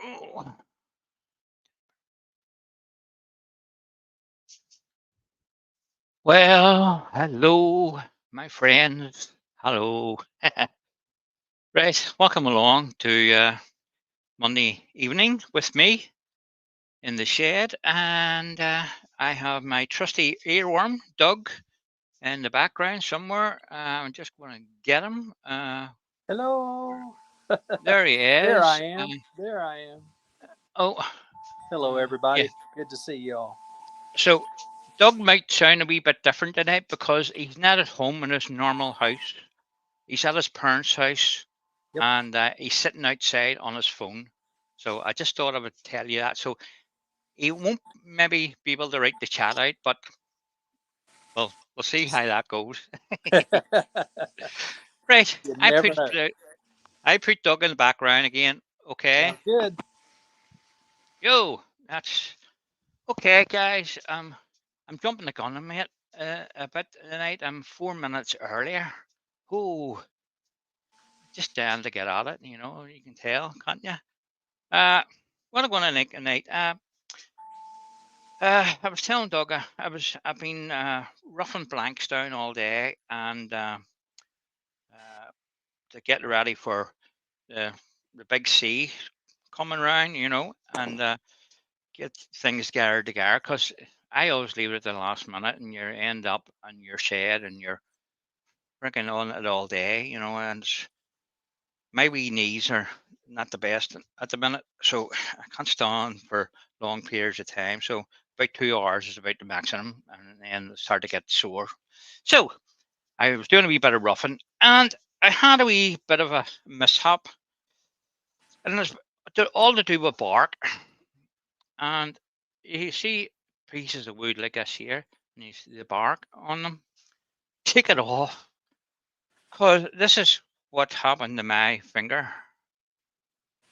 Oh. Well, hello, my friends. Hello. Right, welcome along to Monday evening with me in the shed, and I have my trusty earworm, Doug, in the background somewhere. I'm just going to get him. Hello. There he There I is. am. There I am. Oh, Hello, yeah. everybody. Good to see you all. So, Doug might sound a wee bit different tonight because he's not at home in his normal house. He's at his parents' house Yep. and he's sitting outside on his phone. So I just thought I would tell you that. So he won't maybe be able to write the chat out, but we'll see how that goes. Right, You never know. I put Doug in the background again. Okay, Sounds good. yo, that's okay, guys. I'm jumping the gun, mate. A bit tonight. I'm 4 minutes earlier. Oh, just down to get at it. You can tell, can't you? Uh, what I'm going to make tonight. I was telling Doug I've been roughing blanks down all day and uh, to get ready for the the big C coming around, and get things gathered together because I always leave it at the last minute and you end up on your shed and you're working on it all day, and my wee knees are not the best at the minute, so I can't stand for long periods of time. So about 2 hours is about the maximum, and then I start to get sore. So I was doing a wee bit of roughing, and I had a wee bit of a mishap, and it's all to do with bark. And you see pieces of wood like this here, and you see the bark on them. Take it off, cause this is what happened to my finger.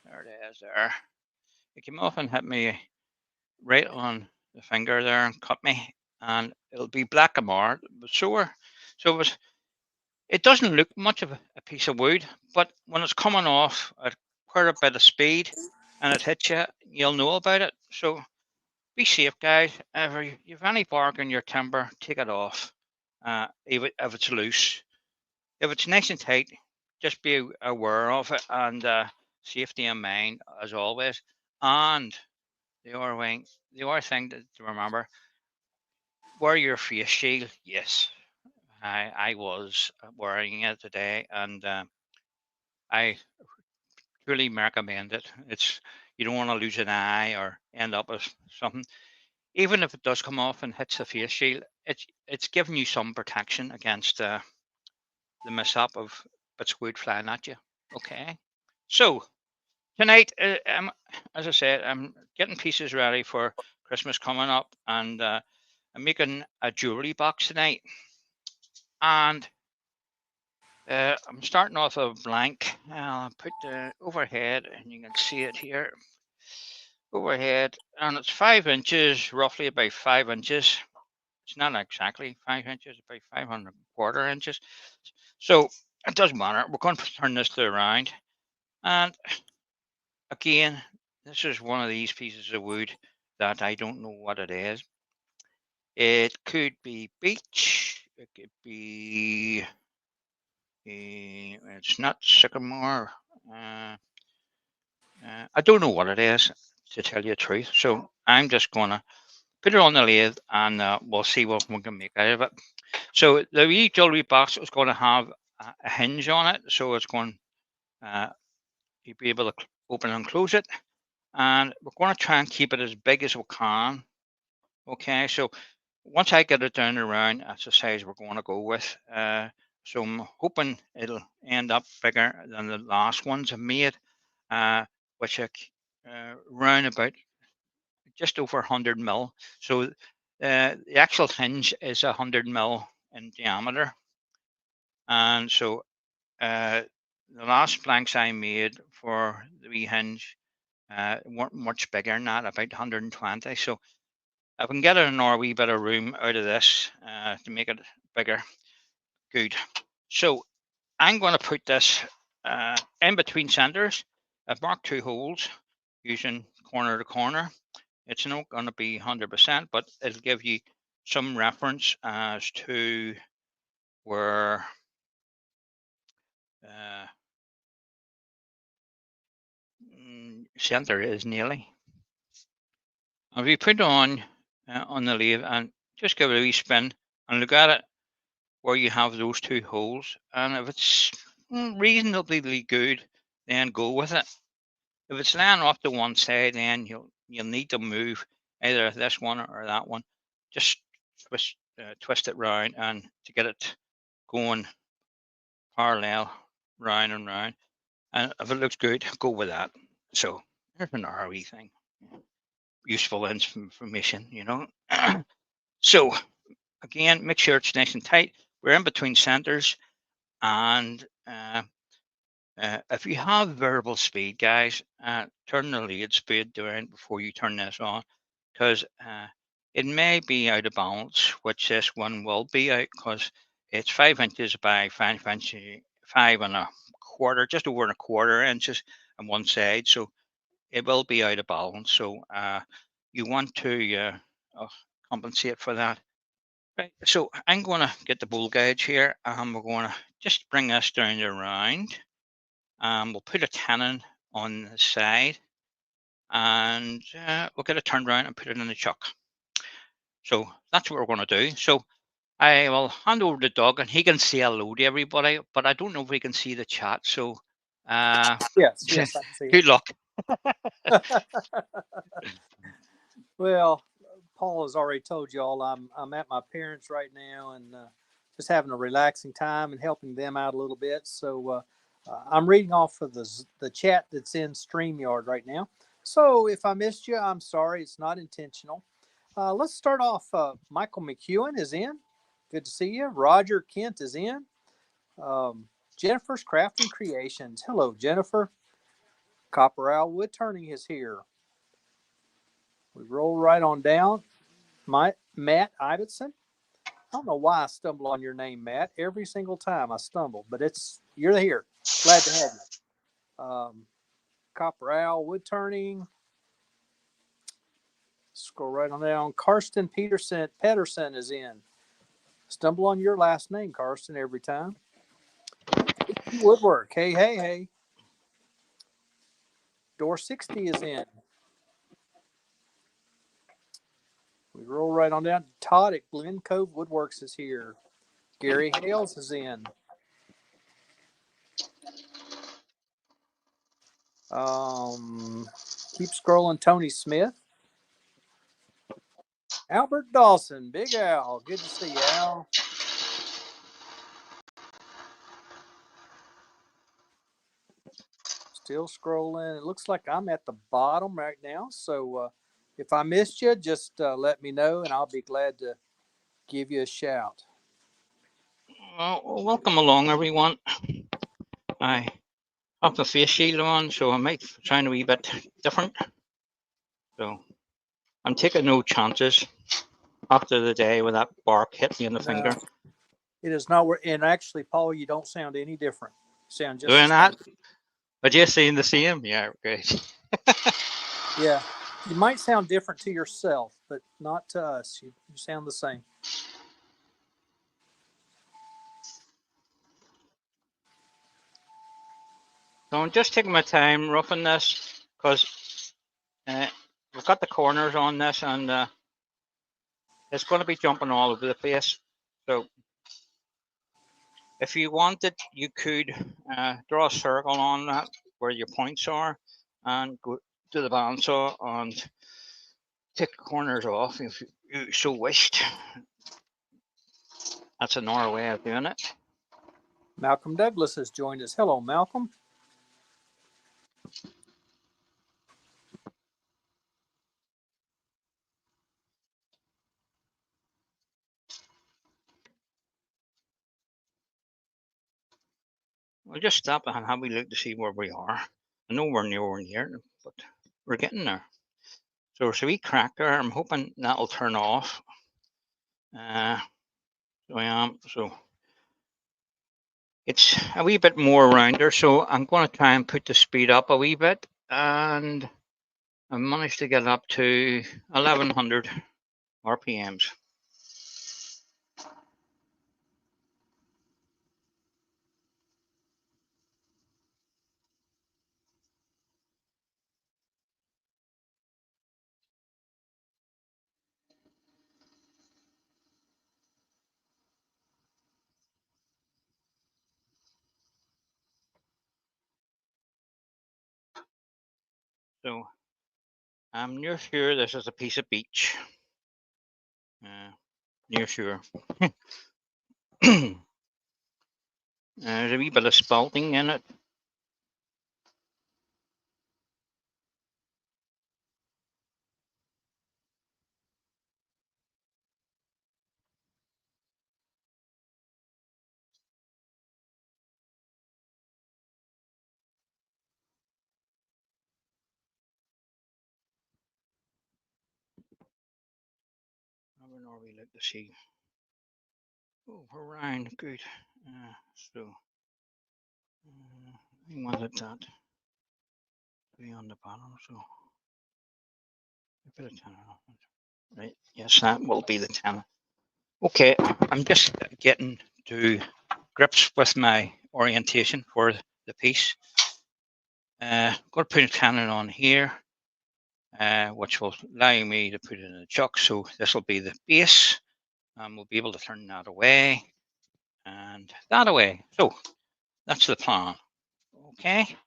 There it is. There, it came off and hit me right on the finger there and cut me, and it'll be black tomorrow. It was sore, so it doesn't look much of a piece of wood, but when it's coming off at quite a bit of speed and it hits you, you'll know about it. So be safe, guys. If you have any bark in your timber, take it off. If it's loose, if it's nice and tight, just be aware of it and safety in mind as always. And the other thing, to remember, wear your face shield. Yes, I was wearing it today, and I truly recommend it. It's You don't want to lose an eye or end up with something. Even if it does come off and hits the face shield, it's giving you some protection against the mishap of bits of wood flying at you. Okay, so tonight, as I said, I'm getting pieces ready for Christmas coming up, and I'm making a jewelry box tonight, and I'm starting off a blank. I'll put the overhead, and you can see it here. Overhead, and it's 5 inches, roughly about 5 inches. It's not exactly 5 inches, about 5¼ inches. So it doesn't matter. We're going to turn this to around, and again, this is one of these pieces of wood that I don't know what it is. It could be beech. It could be. It's not sycamore. Uh, I don't know what it is, to tell you the truth. So I'm just gonna put it on the lathe, and we'll see what we can make out of it. So the wee jewelry box is going to have a hinge on it, so it's going uh, you'll be able to open and close it, and we're going to try and keep it as big as we can. Okay, so once I get it down around, that's the size we're going to go with. So I'm hoping it'll end up bigger than the last ones I made, which are round about just over 100 mil. So the actual hinge is 100 mil in diameter, and so the last blanks I made for the wee hinge weren't much bigger than that, about 120. So if we can get another wee bit of room out of this to make it bigger, good. So I'm going to put this in between centers. I've marked 2 holes, using corner to corner. It's not going to be 100%, but it'll give you some reference as to where uh, center is nearly. If you put it on the lathe and just give it a wee spin and look at it where you have those two holes, and if it's reasonably good, then go with it. If it's laying off to one side, then you'll need to move either this one or that one. Just twist it round and to get it going parallel round and round. And if it looks good, go with that. So there's another wee thing. Useful information, you know. So again, make sure it's nice and tight. We're in between centers, and if you have variable speed, guys, turn the lathe speed down before you turn this on, because it may be out of balance, which this one will be out because it's 5 inches by 5 inches, 5 1/4, just over 1/4 inches on one side. So it will be out of balance. So you want to compensate for that. Right. So I'm going to get the bowl gauge here, and we're going to just bring this down to round. We'll put a tenon on the side, and we'll get it turned around and put it in the chuck. So that's what we're going to do. So I will hand over to Doug, and he can say hello to everybody, but I don't know if he can see the chat. So Yes, I can see good luck. Well, Paul has already told you all I'm at my parents' right now and just having a relaxing time and helping them out a little bit. So I'm reading off of the chat that's in StreamYard right now. So if I missed you, I'm sorry. It's not intentional. Let's start off. Michael McEwen is in. Good to see you. Roger Kent is in. Jennifer's Crafting Creations. Hello, Jennifer. Copper Owl Wood Turning is here. We roll right on down. Matt Ibbotson. I don't know why I stumble on your name, Matt. Every single time I stumble, but you're here. Glad to have you. Copper Owl Wood Turning. Scroll right on down. Karsten Pedersen is in. Stumble on your last name, Karsten, every time. Woodwork. Hey. Door 60 is in. We roll right on down. Todd at Glen Cove Woodworks is here. Gary Hales is in. Keep scrolling. Tony Smith. Albert Dawson. Big Al. Good to see you, Al. Still scrolling. It looks like I'm at the bottom right now. So if I missed you, just let me know and I'll be glad to give you a shout. Well, welcome along, everyone. I have the face shield on, so I might sound a wee bit different. So I'm taking no chances after the day with that bark hit me in the finger. It is not. And actually, Paul, you don't sound any different. You sound just doing that. But you're saying the same, yeah, great. Yeah, you might sound different to yourself, but not to us. You sound the same. So I'm just taking my time roughing this because we've got the corners on this, and it's going to be jumping all over the place. So if you wanted, you could draw a circle on that where your points are and go to the bandsaw and take the corners off if you so wished. That's another way of doing it. Malcolm Douglas has joined us. Hello, Malcolm. We'll just stop and have a look to see where we are. I know we're nowhere near, but we're getting there. So there's a wee crack there. I'm hoping that'll turn off. So I am. So it's a wee bit more around there. So I'm going to try and put the speed up a wee bit. And I've managed to get up to 1100 RPMs. So I'm near sure this is a piece of beach. Near sure. There's a wee bit of spalting in it. I would normally like to see. Oh, we're round, good. So I wanted that to be on the bottom, so a bit of tenon. Right, yes, that will be the tenon. Okay, I'm just getting to grips with my orientation for the piece. Going to put a tenon on here, which will allow me to put it in the chuck. So this will be the base, and we'll be able to turn that away and that away. So that's the plan. Okay,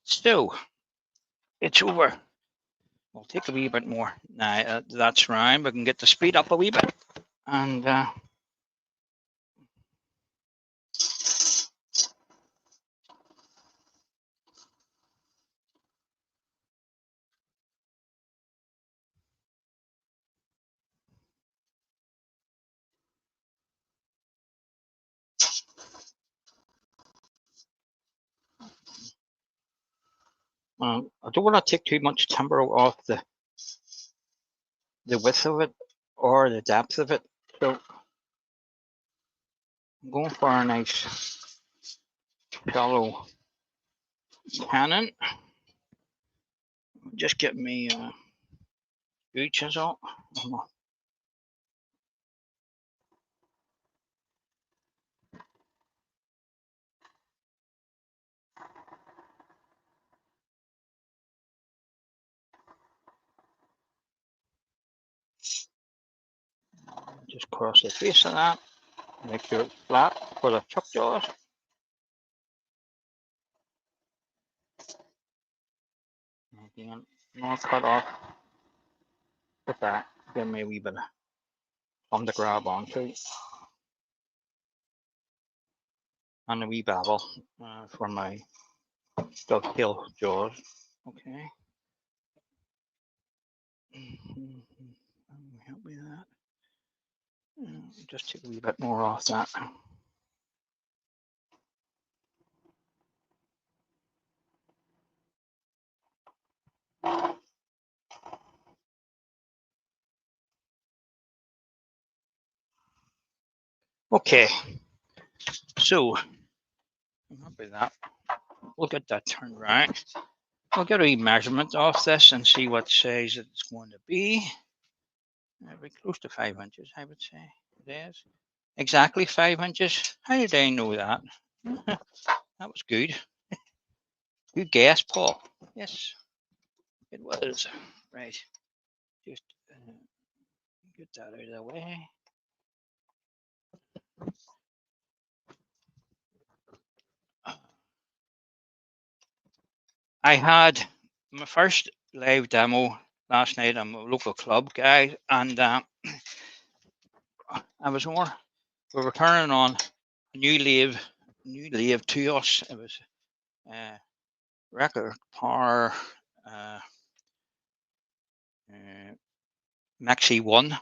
so it's over. We'll take a wee bit more. Now that's round. We can get the speed up a wee bit, and I don't want to take too much timber off the width of it or the depth of it. So I'm going for a nice shallow cannon. Just get me two chisel. Just cross the face of that. Make sure it's flat for the chuck jaws. Again, not cut off with that. Give me a wee bit of something to grab onto. And a wee babble for my dovetail jaws. Okay. Help me with that. Just take a wee bit more off that. Okay, so I'm happy with that. We'll get that turned right. I'll get a wee measurement off this and see what size it's going to be. It'll be close to 5 inches, I would say. It is. Exactly 5 inches. How did I know that? That was good. Good guess, Paul. Yes, it was. Right. Just get that out of the way. I had my first live demo last night. I'm a local club guy, and I was more. We were turning on a new lathe to us. It was record power Maxi One.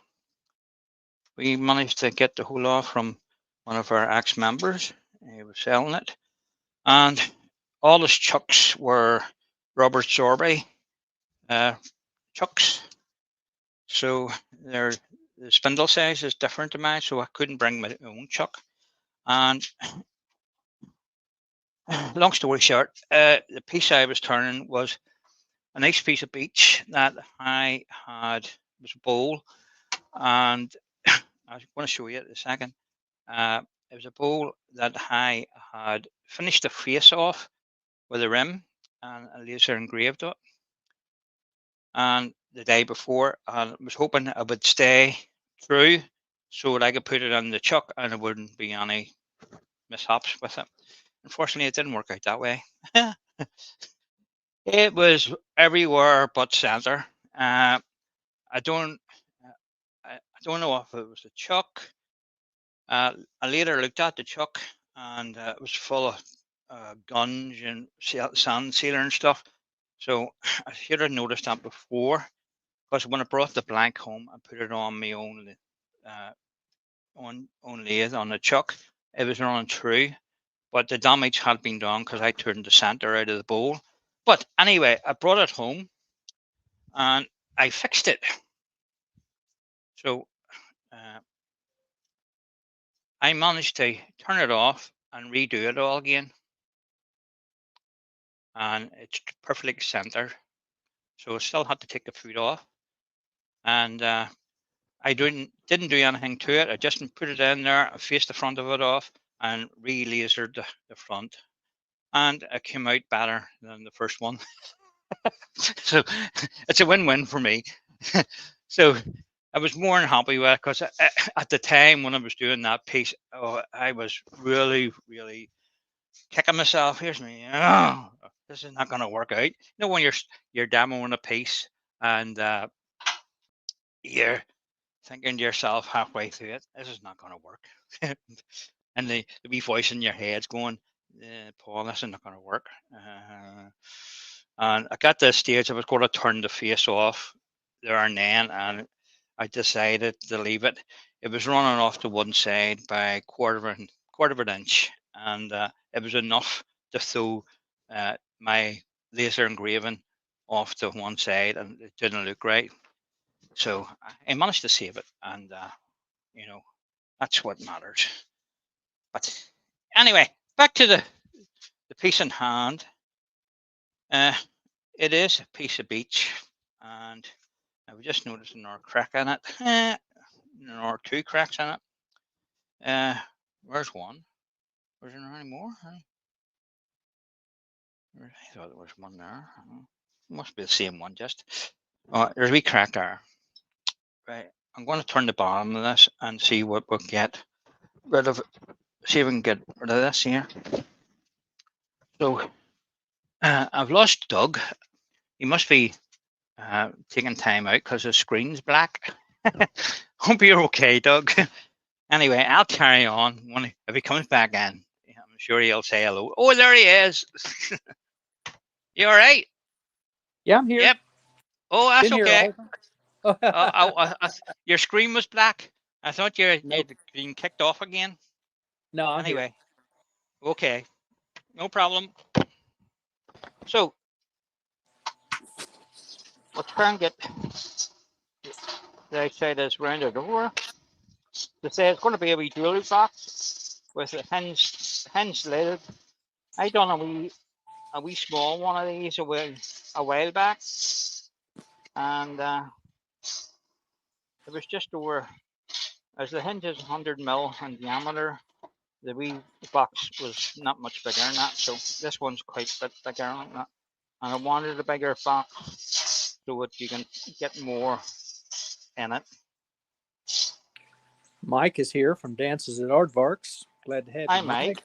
We managed to get the whole lot from one of our ex members. He was selling it, and all his chucks were Robert Sorby chucks. So the spindle size is different to mine, so I couldn't bring my own chuck. And long story short, the piece I was turning was a nice piece of beach that I had. It was a bowl, and I was going to show you it in a second. It was a bowl that I had finished the face off with a rim and a laser engraved it. And the day before, and I was hoping it would stay true so that I could put it on the chuck and there wouldn't be any mishaps with it. Unfortunately, it didn't work out that way. It was everywhere but center. I don't, I don't know if it was the chuck. I later looked at the chuck, and it was full of guns and sand sealer and stuff. So I should have noticed that before, because when I brought the blank home, I put it on my own on lathe on the chuck. It was running true, but the damage had been done because I turned the center out of the bowl. But anyway, I brought it home and I fixed it. So I managed to turn it off and redo it all again, and it's perfectly centered. So I still had to take the foot off, and I didn't do anything to it. I just put it in there, faced the front of it off, and re-lasered the front, and it came out better than the first one. So it's a win-win for me. So I was more than happy with it, because at the time when I was doing that piece, I was really, really kicking myself. Here's me. Oh, this is not going to work out. You know, when you're demoing a piece and you're thinking to yourself halfway through it, this is not going to work. And the wee voice in your head's going, Paul, this is not going to work. And I got to the stage I was going to turn the face off there and then, and I decided to leave it. It was running off to one side by a quarter of an inch, and it was enough to throw my laser engraving off to one side, and it didn't look right. So I managed to save it, and you know, that's what matters. But anyway, back to the piece in hand. It is a piece of beach, and I was just noticing another crack in it. Or two cracks in it. Where's one? Was there any more? I thought there was one there. Must be the same one, just. Oh, there's a wee crack there. Right. I'm going to turn the bottom of this and see what we'll get rid of. See if we can get rid of this here. So I've lost Doug. He must be taking time out because the screen's black. Hope you're okay, Doug. Anyway, I'll carry on. If he comes back in, I'm sure he'll say hello. Oh, there he is. You all right? Yeah, I'm here. Yep. Oh, that's Been okay. Here Your screen was black. I thought you'd Nope. been kicked off again. No, I'm Anyway, here. okay. No problem. So, we'll try and get the outside this rounded over. To say it's going to be a wee jewelry box with a hinge lid. I done a wee small one of these a while back, and it was just over, as the hinge is 100 mil in diameter, the wee box was not much bigger than that, so this one's quite a bit bigger like that. And I wanted a bigger box so that you can get more in it. Mike is here from Dances at Aardvarks. Glad to have you, Hi, Mike.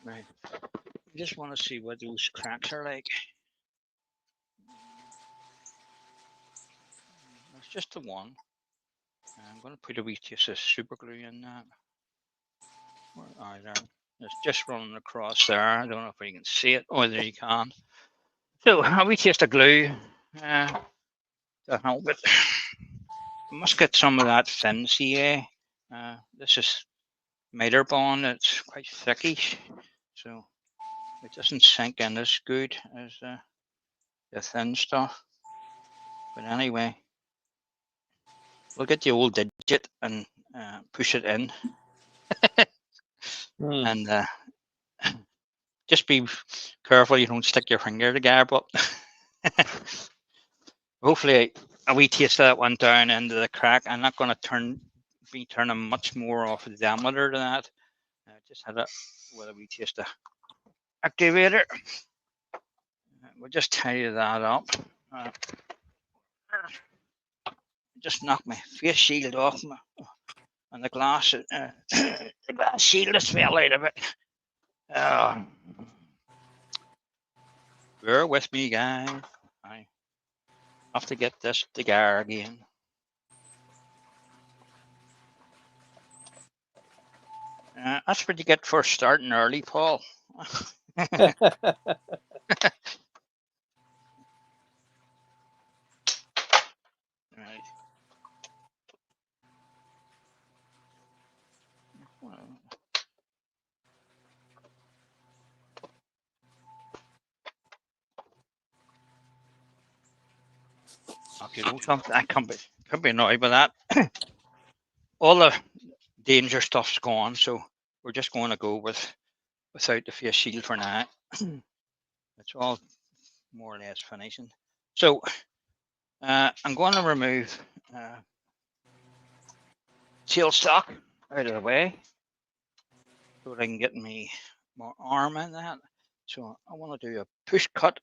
Right. I just want to see what those cracks are like. It's just the one. I'm going to put a wee piece of super glue in that. There. It's just running across there. I don't know if you can see it. Oh, there you can. So a wee taste of glue to help it. I must get some of that thin CA. This is miter bond. It's quite thickish, so it doesn't sink in as good as the thin stuff. But anyway, we'll get the old digit and push it in, and just be careful you don't stick your finger together. But hopefully, a wee taste of that went down into the crack. I'm not going to be turning much more off the diameter than that. I just had it with a wee taste of activator. We'll just tidy that up. Just knock my face shield off and the glass. The glass shield just fell out of it. Bear with me, guys. I have to get this together again. That's what you get for starting early, Paul. Right. Okay, no, something I can't be annoyed by that. All the danger stuff's gone, so we're just going to go without the face shield for now. It's all more or less finishing. So I'm going to remove tail stock out of the way so that I can get me more arm in that. So I want to do a push cut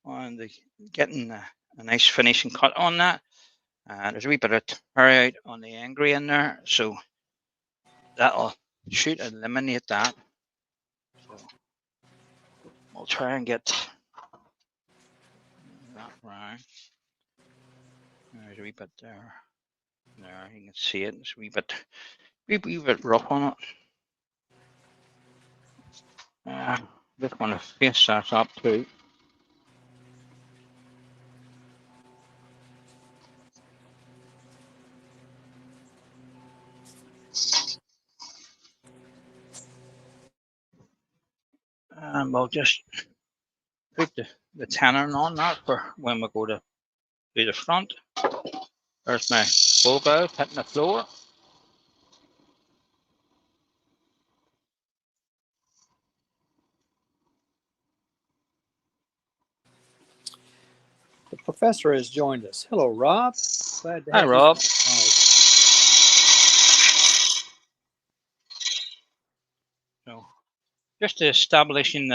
on the getting a nice finishing cut on that. There's a wee bit of tear out on the end grain there, so that'll should eliminate that. So we'll try and get that round. There's a wee bit there. There, you can see it. It's a wee bit rough on it. Just want to face that up too. And we'll just put the tenon on that for when we go to do the front. There's my bull bow hitting the floor. The professor has joined us. Hello, Rob. Glad to Hi, have Rob. you. So just establishing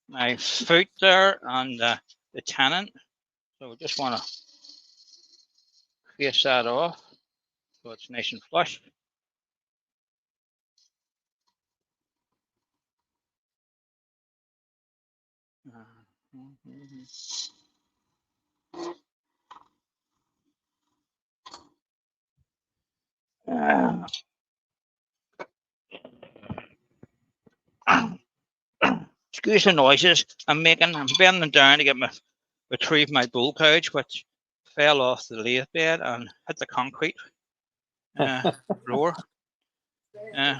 my foot there and the tenon. So we just want to face that off so it's nice and flush. Excuse the noises I'm making. I'm bending down to retrieve my bull couch, which fell off the lathe bed and hit the concrete floor. I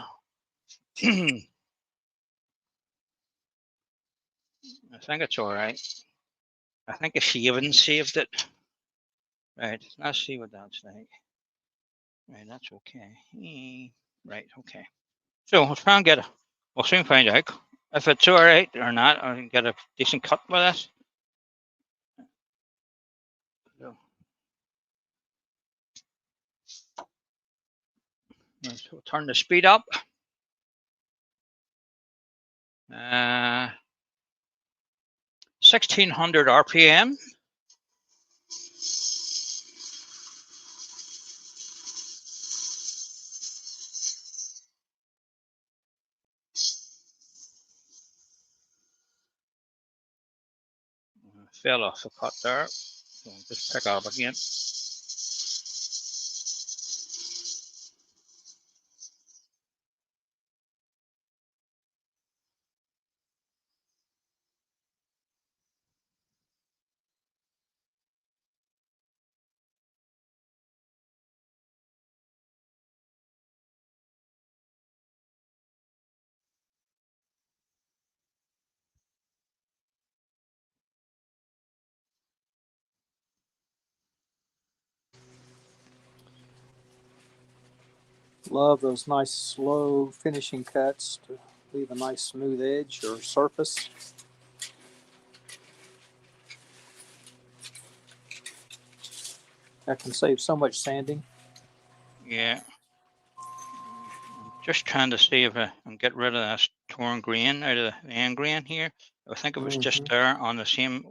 think it's all right. I think a shaving saved it. Right, let's see what that's like. Right, that's okay. Right, okay. So we'll try and we'll soon find out if it's all right or not. I can get a decent cut with this. So let's turn the speed up. 1600 RPM. Fell off the cut there. So just pick up again. Love those nice slow finishing cuts to leave a nice smooth edge or surface. That can save so much sanding. Yeah. I'm just trying to see if I can get rid of this torn grain out of the end grain here. I think it was just there on the same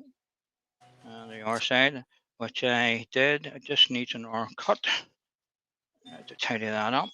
the R side, which I did. It just needs an R cut to tidy that up.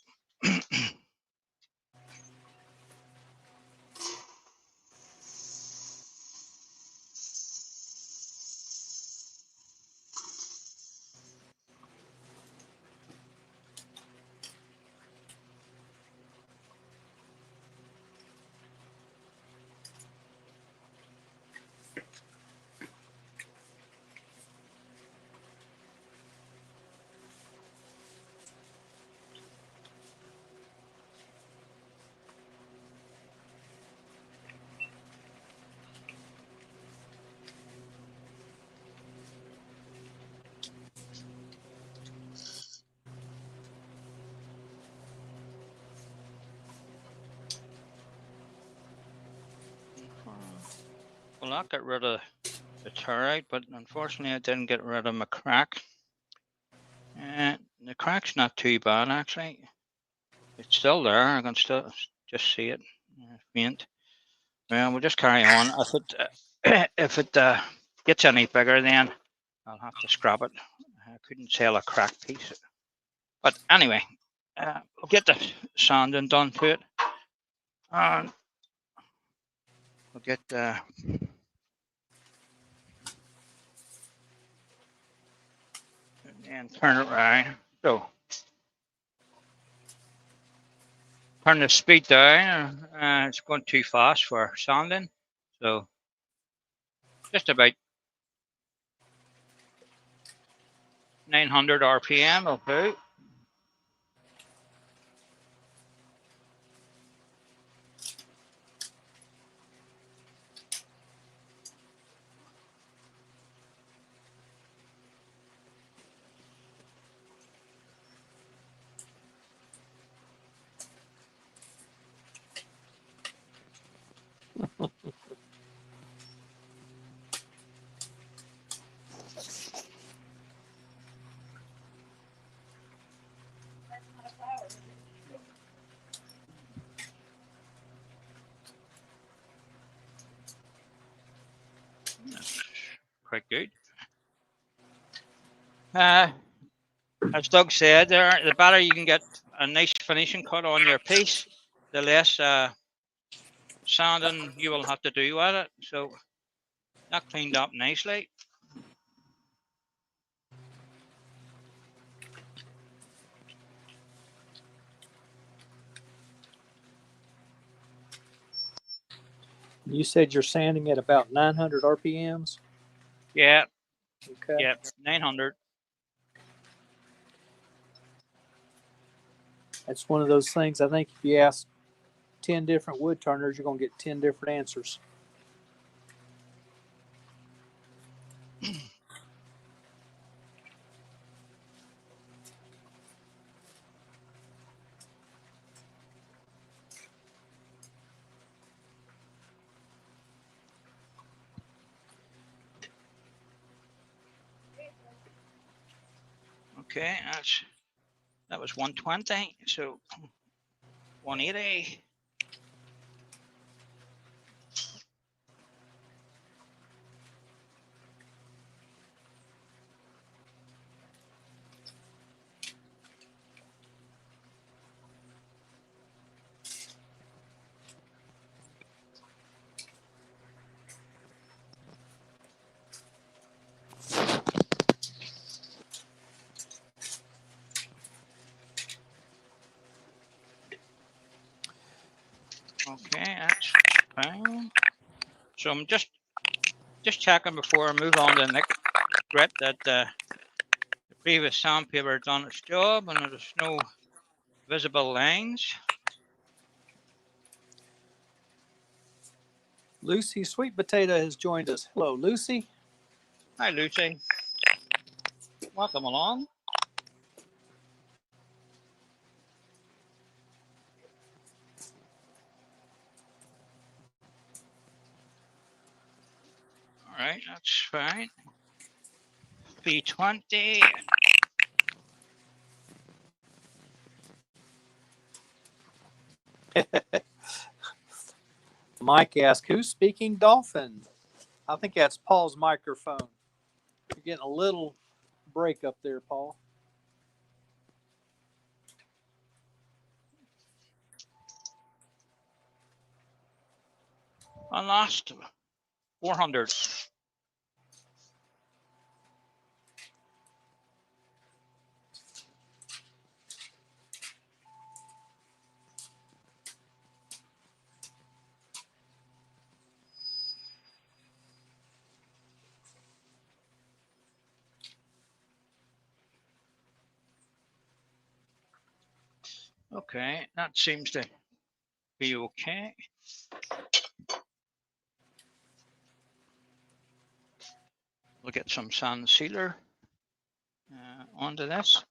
Well, that got rid of the turret, but unfortunately I didn't get rid of my crack. And the crack's not too bad actually. It's still there. I can still just see it faint. Well, we'll just carry on. If it gets any bigger, then I'll have to scrap it. I couldn't sell a cracked piece. But anyway, we'll get the sanding done to it, and we'll get and turn it around. So turn the speed down. It's going too fast for sanding, so just about 900 RPM will do. That's quite good. As Doug said, the better you can get a nice finishing cut on your piece, the less sanding you will have to do with it. So that cleaned up nicely. You said you're sanding at about 900 RPMs? Yeah. Okay. Yeah, 900. That's one of those things, I think if you ask 10 different wood turners, you're going to get 10 different answers. Okay, that was 120, so 180. Okay, that's fine. So I'm just checking before I move on to the next grit that the previous sandpaper done its job and there's no visible lines. Lucy Sweet Potato has joined us. Hello, Lucy. Hi, Lucy. Welcome along. right, that's fine. P20. Mike asked, "Who's speaking dolphin?" I think that's Paul's microphone. You're getting a little break up there, Paul. I lost 400. Okay, that seems to be okay. We'll get some sand sealer onto this.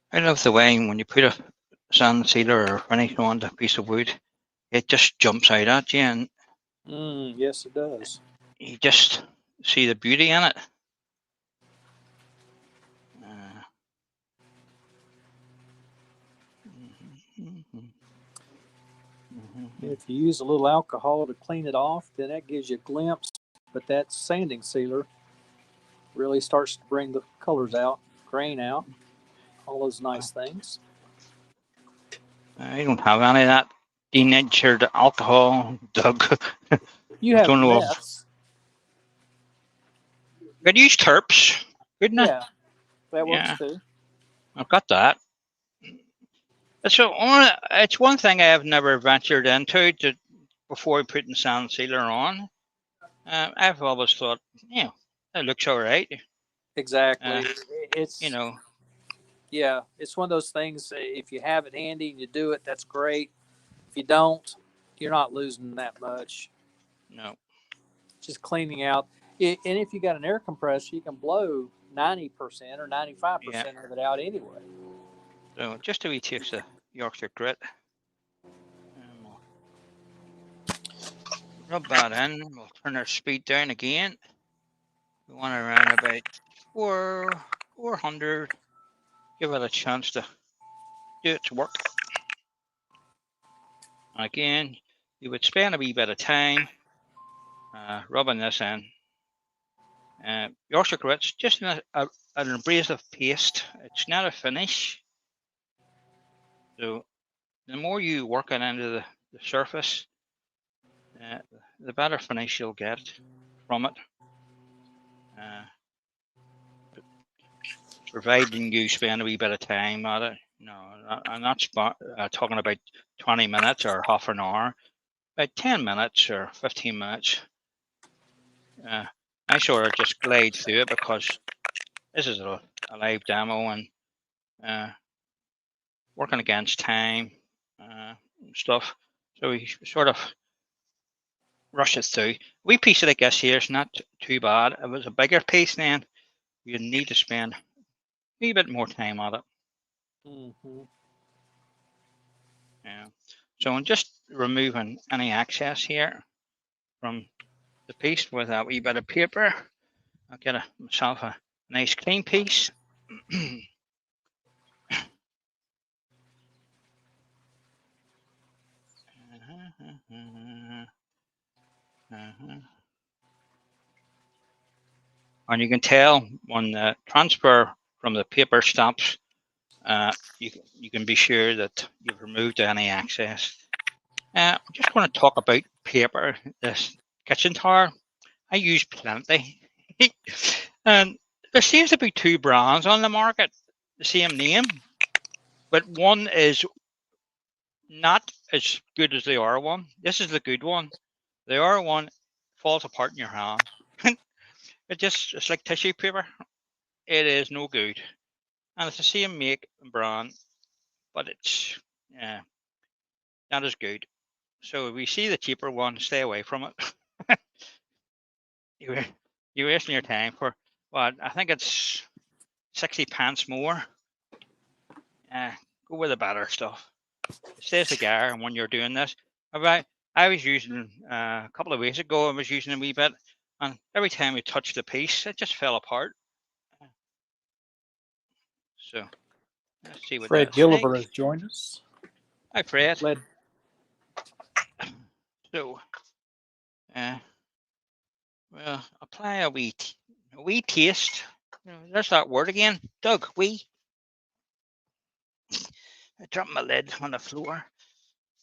I love the way when you put a sand sealer or anything on a piece of wood, it just jumps out at you, and Yes, it does. you just see the beauty in it. If you use a little alcohol to clean it off, then that gives you a glimpse. But that sanding sealer really starts to bring the colors out, grain out, all those nice things. I don't have any of that denatured alcohol, Doug. You have don't know. meths. Could use terps, couldn't I? Yeah, that works too. I've got that. So it's one thing I have never ventured into before putting sand sealer on. I've always thought, it looks all right. Exactly. It's yeah, it's one of those things. If you have it handy and you do it, that's great. If you don't, you're not losing that much. No. Just cleaning out. And if you got an air compressor, you can blow 90% or 95% of it out anyway. So just a wee taste of Yorkshire grit. Rub that in. We'll turn our speed down again. We want around about 400. Give it a chance to do its work. Again, you would spend a wee bit of time rubbing this in. Yorkshire grit's just an abrasive paste. It's not a finish. So the more you work it into the surface, the better finish you'll get from it. Providing you spend a wee bit of time at it. No, I'm not talking about 20 minutes or half an hour. About 10 minutes or 15 minutes. I sort of just glide through it because this is a live demo and working against time stuff. So we sort of rush it through. A wee piece of this here is not too bad. If it was a bigger piece, then you'd need to spend a wee bit more time on it. Mm-hmm. Yeah. So I'm just removing any excess here from the piece with a wee bit of paper. I'll get myself a nice clean piece. And you can tell when the transfer from the paper stops, you can be sure that you've removed any excess. I'm just going to talk about paper. This kitchen towel, I use plenty. And there seems to be two brands on the market, the same name, but one is not as good as the other one. This is the good one. The other one falls apart in your hand. It's like tissue paper. It is no good. and it's the same make and brand, but it's not as good. So if we see the cheaper one, stay away from it. You're wasting your time for what? I think it's 60 pence more. Go with the better stuff. It says the gear, and when you're doing this, I was using a couple of weeks ago. I was using a wee bit, and every time we touched the piece, it just fell apart. So let's see what Fred that's like. Gilliver has joined us. Hi, Fred. Led. So, well, apply a wee taste. There's that word again, Doug. Wee. I dropped my lid on the floor.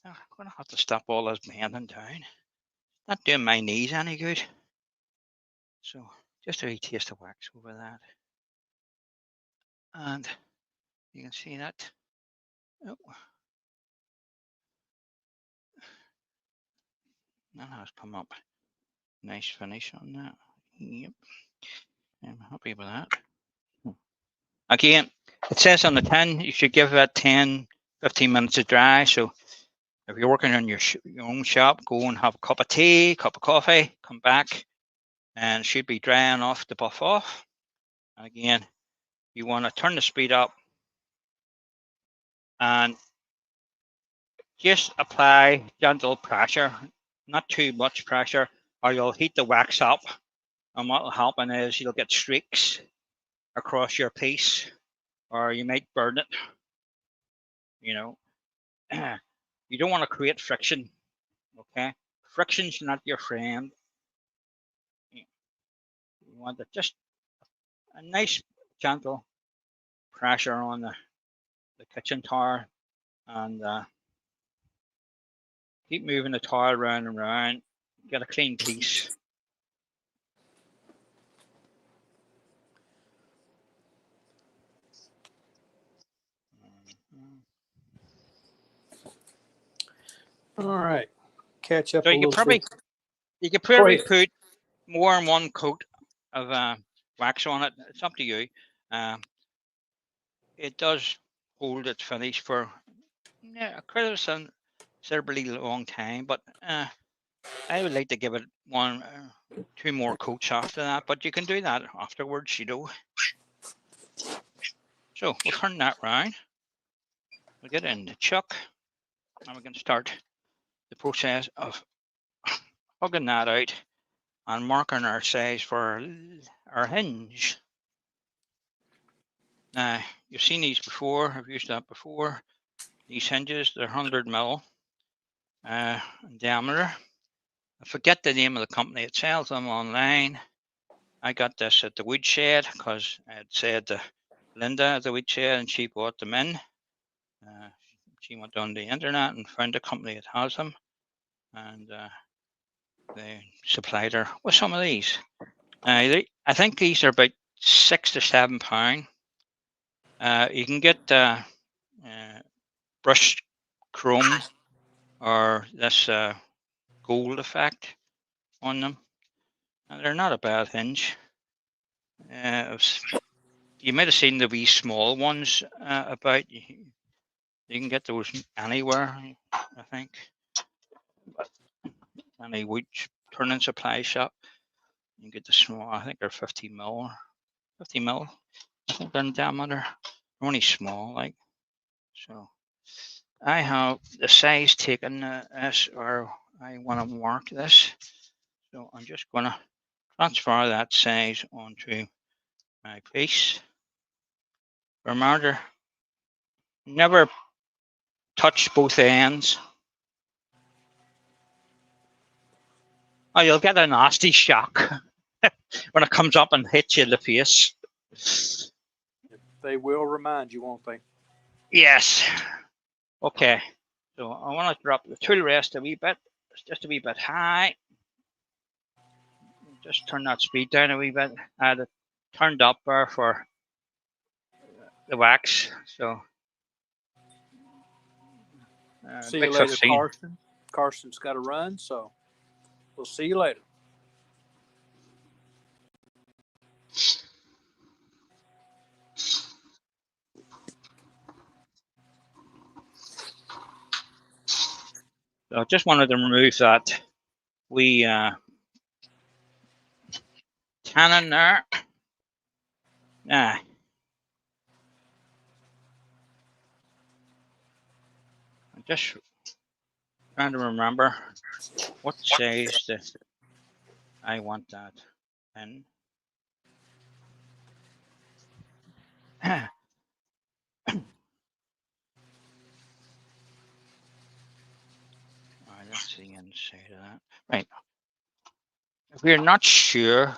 I'm gonna have to stop all this bending down. Not doing my knees any good. So just a wee taste of wax over that. And you can see that. Oh, that has come up. Nice finish on that. Yep. I'm happy with that. Again, it says on the tin you should give that 10-15 minutes to dry. So if you're working on your own shop, go and have a cup of tea, cup of coffee, come back, and it should be drying off the buff off. And again, you want to turn the speed up and just apply gentle pressure, not too much pressure, or you'll heat the wax up. And what will happen is you'll get streaks across your piece, or you might burn it. You know, you don't want to create friction. Okay, friction's not your friend. You want just a nice gentle pressure on the kitchen towel, and keep moving the towel around and around. Get a clean piece. All right. Catch up So a little bit. you could probably put more than one coat of wax on it. It's up to you. It does hold its finish for a considerably long time, but I would like to give it two more coats after that. But you can do that afterwards, you know. So we'll turn that round. We'll get in the chuck, and we can start the process of hugging that out and marking our size for our hinge. Now, you've seen these before. I've used that before. These hinges, they're 100 mm in diameter. I forget the name of the company that sells them online. I got this at the woodshed because I had said to Linda at the woodshed, and she bought them in. She went on the internet and found a company that has them, and they supplied her with some of these. I think these are about £6 to £7. You can get brushed chrome or this gold effect on them, and they're not a bad hinge. You might have seen the wee small ones about. You can get those anywhere, I think. But any wood turning supply shop, you can get the small. I think they're 50 mil. 50 mil. I think they're in diameter. They're only small, like so. I have the size taken this, or I want to mark this. So I'm just going to transfer that size onto my piece. Remember, never touch both ends. Oh, you'll get a nasty shock when it comes up and hits you in the face. They will remind you, won't they? Yes. Okay. So I want to drop the tool rest a wee bit. It's just a wee bit high. Just turn that speed down a wee bit. I had it turned up there for the wax. So see you later, Carson. Carson's got to run, so we'll see you later. So I just wanted to remove that wee tenon there. I'm just trying to remember what size I want that in. Alright, that's the inside of that. Right. If we're not sure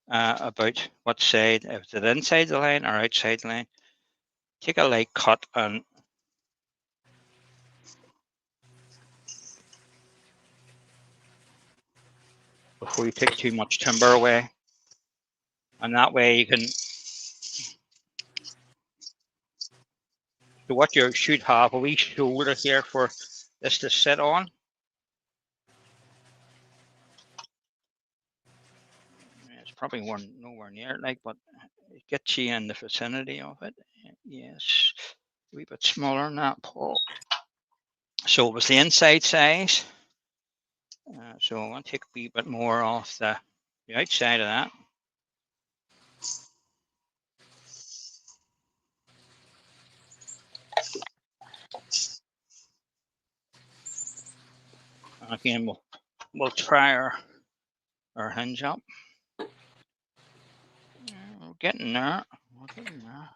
about what side, if it's inside the line or outside the line, take a light cut and before you take too much timber away. And that way you can, so what you should have a wee shoulder here for this to sit on. It's probably nowhere near it, like, but it gets you in the vicinity of it. Yes, a wee bit smaller than that, Paul. So it was the inside size. So I want to take a wee bit more off the outside of that. And again, we'll try our hinge up. We're getting there. We're getting there.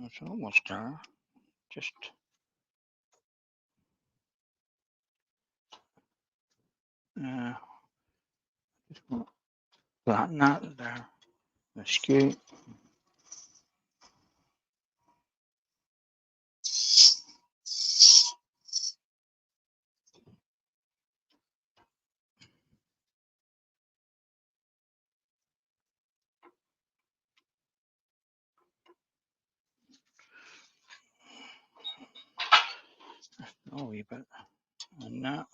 It's almost there. Just flatten that there. The skew. A wee bit. And that.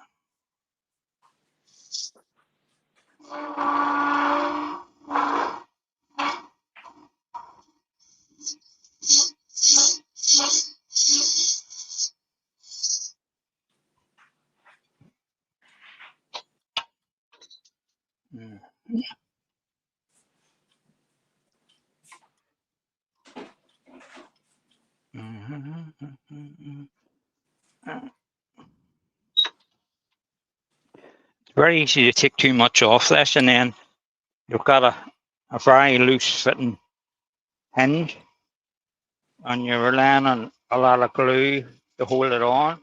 It's very easy to take too much off this, and then you've got a very loose fitting hinge, and you're relying on a lot of glue to hold it on.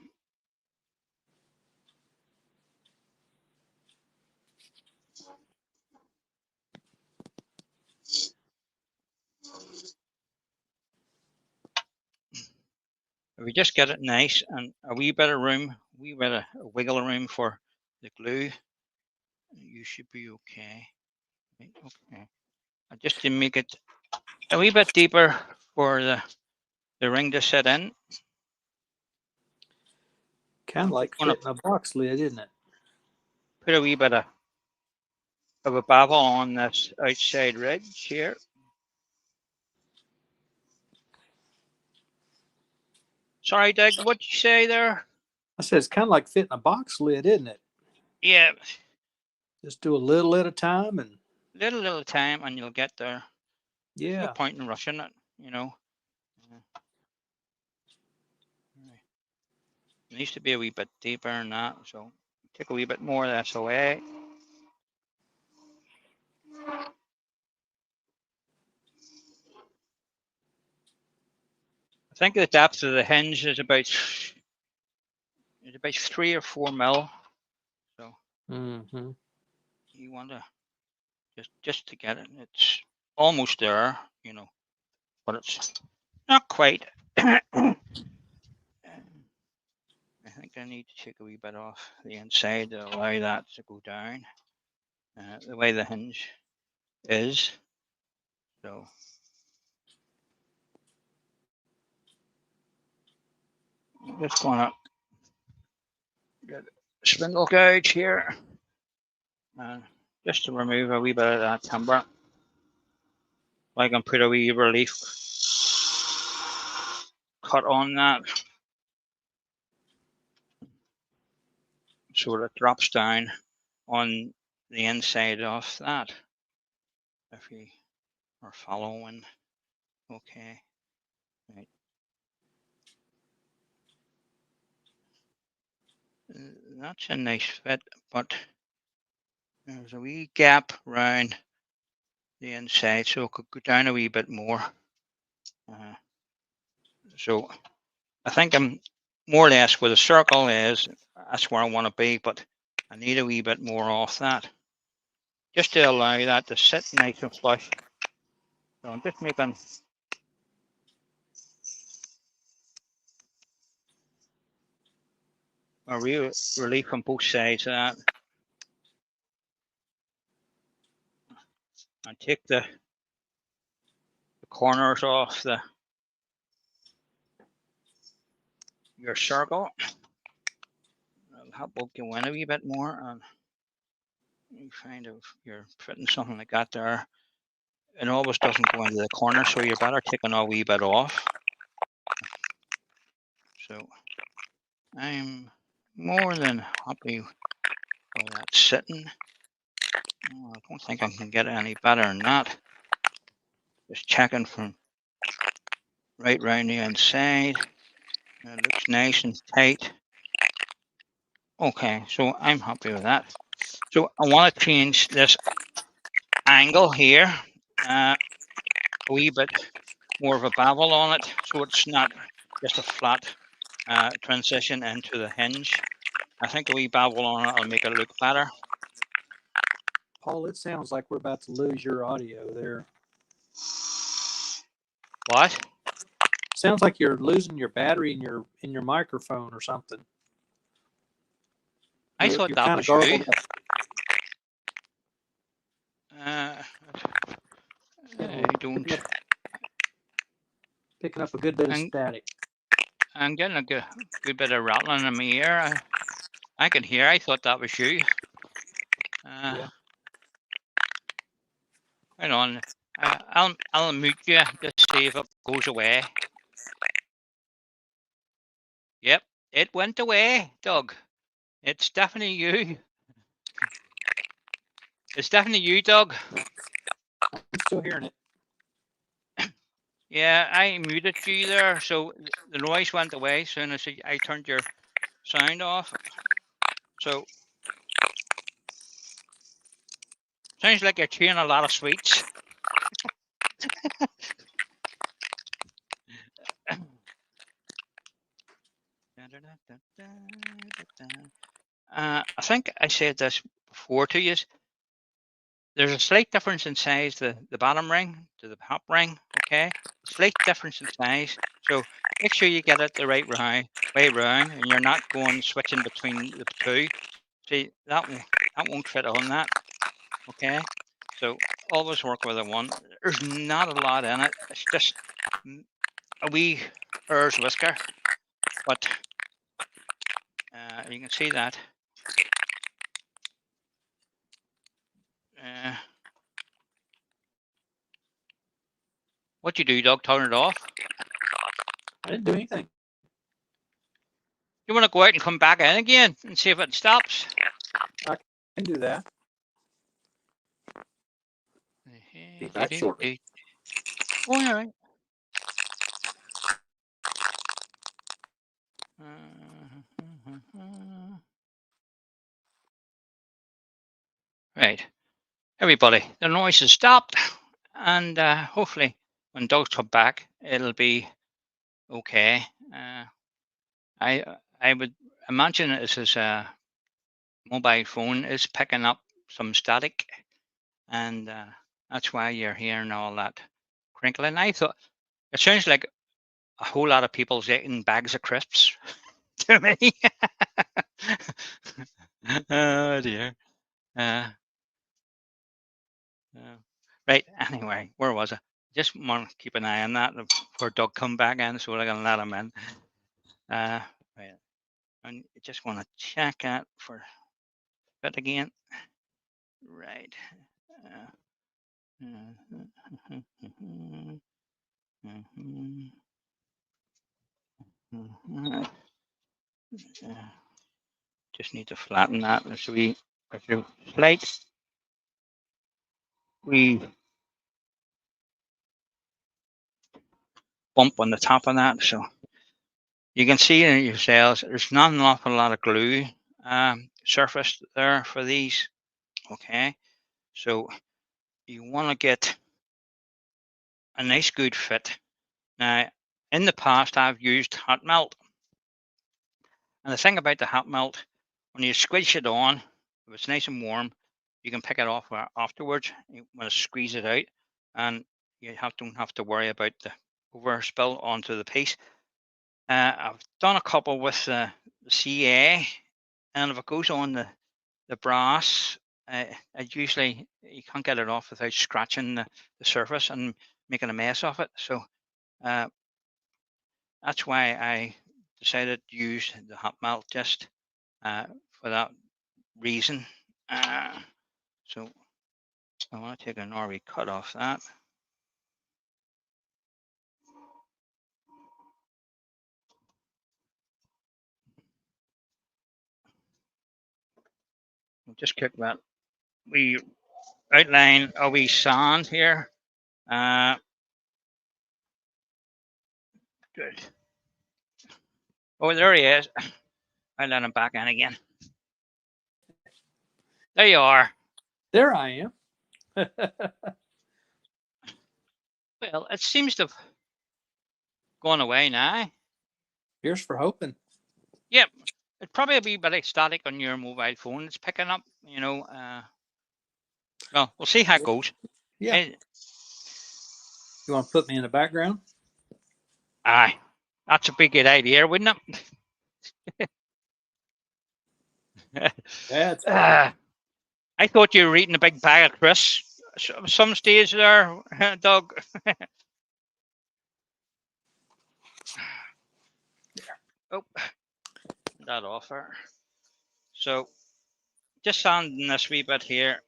If we just get it nice and a wee bit of room, wee bit of wiggle room for the glue, you should be okay. Okay. Just to make it a wee bit deeper for the ring to sit in. Kind of like fitting a box lid, isn't it? Put a wee bit of a bevel on this outside ridge here. Sorry, Doug, what'd you say there? I said it's kind of like fitting a box lid, isn't it? Yeah. Just do a little at a time and little time and you'll get there. Yeah. There's no point in rushing it, you know. It needs to be a wee bit deeper than that, so take a wee bit more of this away. I think the depth of the hinge is about 3 or 4 mil. So you want to just to get it. It's almost there, you know, but it's not quite. The think I need to take a wee bit off the inside to allow that to go down the way the hinge is. So I'm just going to get a spindle gouge here just to remove a wee bit of that timber. I can put a wee relief cut on that so it drops down on the inside of that, if you are following. Okay, right. That's a nice fit, but there's a wee gap around the inside, so it could go down a wee bit more. So I think I'm more or less where the circle is. That's where I want to be, but I need a wee bit more off that, just to allow that to sit nice and flush. So I'm just making a real relief on both sides of that. And take the corners off your circle. That'll help go in a wee bit more, and you find if you're fitting something like that there, it always doesn't go into the corner, so you're better taking a wee bit off. So I'm more than happy with that sitting. I don't think I can get any better than that. Just checking from right round the inside. It looks nice and tight. Okay, so I'm happy with that. So I want to change this angle here a wee bit more of a bevel on it, so it's not just a flat transition into the hinge. I think a wee bevel on it will make it look better. Paul, it sounds like we're about to lose your audio there. What? Sounds like you're losing your battery in your microphone or something. I thought you're that was you. I don't. Picking up a good bit of static. I'm getting a good bit of rattling in my ear. I can hear. I thought that was you. Yeah. Hang on. I'll mute you just see if it goes away. Yep, it went away, Doug. It's definitely you. It's definitely you, Doug. I'm still hearing it. Yeah, I muted you there, so the noise went away as soon as I turned your sound off. So sounds like you're chewing a lot of sweets. I think I said this before to you. There's a slight difference in size, the bottom ring to the top ring, okay? Slight difference in size. So make sure you get it the right way round and you're not going switching between the two. See, that won't fit on that, okay? So always work with a one. There's not a lot in it. It's just a wee hair's whisker, but you can see that. What you do, Doug? Turn it off? I didn't do anything. You want to go out and come back in again and see if it stops? I can do that. Be back shortly. Oh, all right. Right, everybody, the noise has stopped, and hopefully when dogs come back, it'll be okay. I would imagine this is a mobile phone is picking up some static, and that's why you're hearing all that crinkling. I thought it sounds like a whole lot of people's eating bags of crisps. to me. Oh dear. Uh, right. Anyway, where was I? Just want to keep an eye on that before Doug come back in, so we're gonna let him in. Right. And I just want to check that for it again. Right. Just need to flatten that. There's a slight bump on the top of that, so you can see in yourselves there's not an awful lot of glue surface there for these. Okay, so you want to get a nice good fit. Now, in the past, I've used hot melt, and the thing about the hot melt, when you squish it on, if it's nice and warm, you can pick it off afterwards. You want to squeeze it out, and you don't have to worry about the overspill onto the piece. I've done a couple with the CA, and if it goes on the brass, it usually you can't get it off without scratching the surface and making a mess of it. So that's why I decided to use the hot melt just for that reason. So I want to take an RV cut off that. We'll just kick that. We outline a wee sand here. Good. Oh, there he is. I let him back in again. There you are. There I am. Well, it seems to have gone away now. Here's for hoping. Yep. It'd probably be a bit static on your mobile phone. It's picking up, well, we'll see how it goes. Yeah. You want to put me in the background? Aye. That's a big good idea, wouldn't it? That's I thought you were eating a big bag of crisps some stage there, Doug. Oh, that off there. So, just sanding this wee bit here,